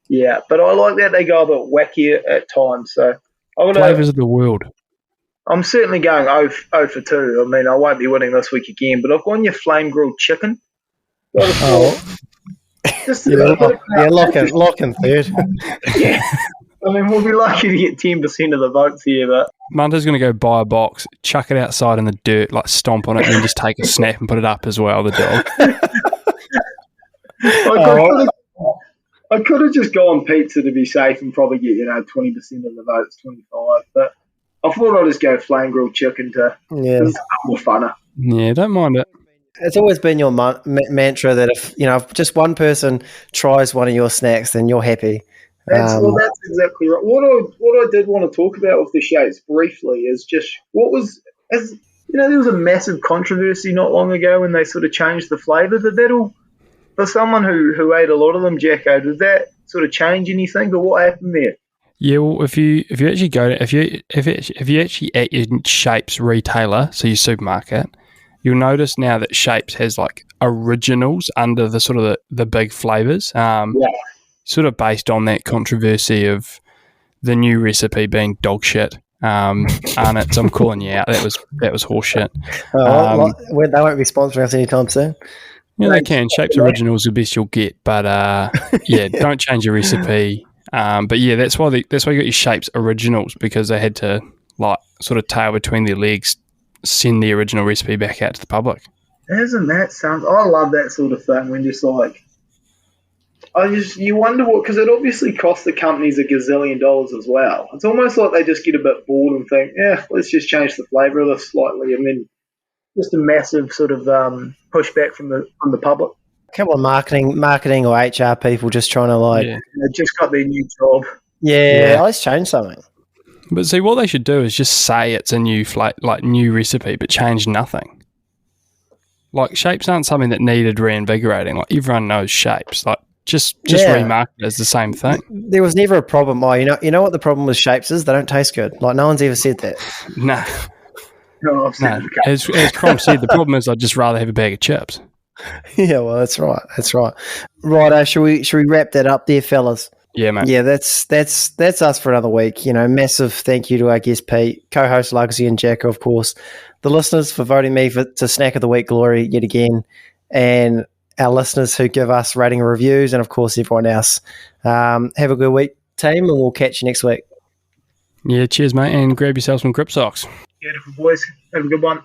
Yeah, but I like that they go a bit wacky at times. So flavours of the world. I'm certainly going 0 for 2. I mean, I won't be winning this week again, but I've gone your flame grilled chicken. Lock in third. Yeah. I mean, we'll be lucky to get 10% of the votes here, but... Munter's going to go buy a box, chuck it outside in the dirt, like stomp on it, and then just take a snap and put it up as well, the dog. I could have just gone pizza to be safe and probably get, 20% of the votes, 25, but I thought I'd just go flame grilled chicken to... It's more funner. Yeah, don't mind it. It's always been your mantra that if just one person tries one of your snacks, then you're happy. That's exactly right. What I did want to talk about with the shapes briefly is just there was a massive controversy not long ago when they sort of changed the flavour. Did that all, for someone who ate a lot of them, Jacko, did that sort of change anything? But what happened there? Yeah, well, if you actually go to if you actually at your Shapes retailer, so your supermarket, you'll notice now that Shapes has like originals under the sort of the big flavours. Sort of based on that controversy of the new recipe being dog shit. Arnott, so I'm calling you out. That was horseshit. They won't be sponsoring us anytime soon. Yeah, they can. Shapes Originals are the best you'll get, but don't change your recipe. But yeah, that's why you got your Shapes Originals, because they had to sort of tail between their legs, send the original recipe back out to the public. Isn't that something? I love that sort of thing when just you wonder what, because it obviously costs the companies $1 gazillion as well. It's almost like they just get a bit bored and think, let's just change the flavour of this slightly, and then just a massive sort of pushback from the public. A couple of marketing or HR people just trying to they just got their new job. Let's change something. But see, what they should do is just say it's a new new recipe, but change nothing. Like, shapes aren't something that needed reinvigorating. Like, everyone knows shapes. Like, just remarket it as the same thing. There was never a problem. You know what the problem with shapes is? They don't taste good. Like, no one's ever said that. No. As Crom said, the problem is I'd just rather have a bag of chips. Yeah, well, that's right. Right, should we wrap that up there, fellas? Yeah, mate. Yeah, that's us for another week. Massive thank you to our guest Pete, co-host Lugsy and Jacko, of course, the listeners for voting me to Snack of the Week glory yet again, and our listeners who give us rating and reviews, and of course everyone else. Have a good week, team, and we'll catch you next week. Yeah, cheers, mate, and grab yourself some grip socks. Beautiful, boys. Have a good one.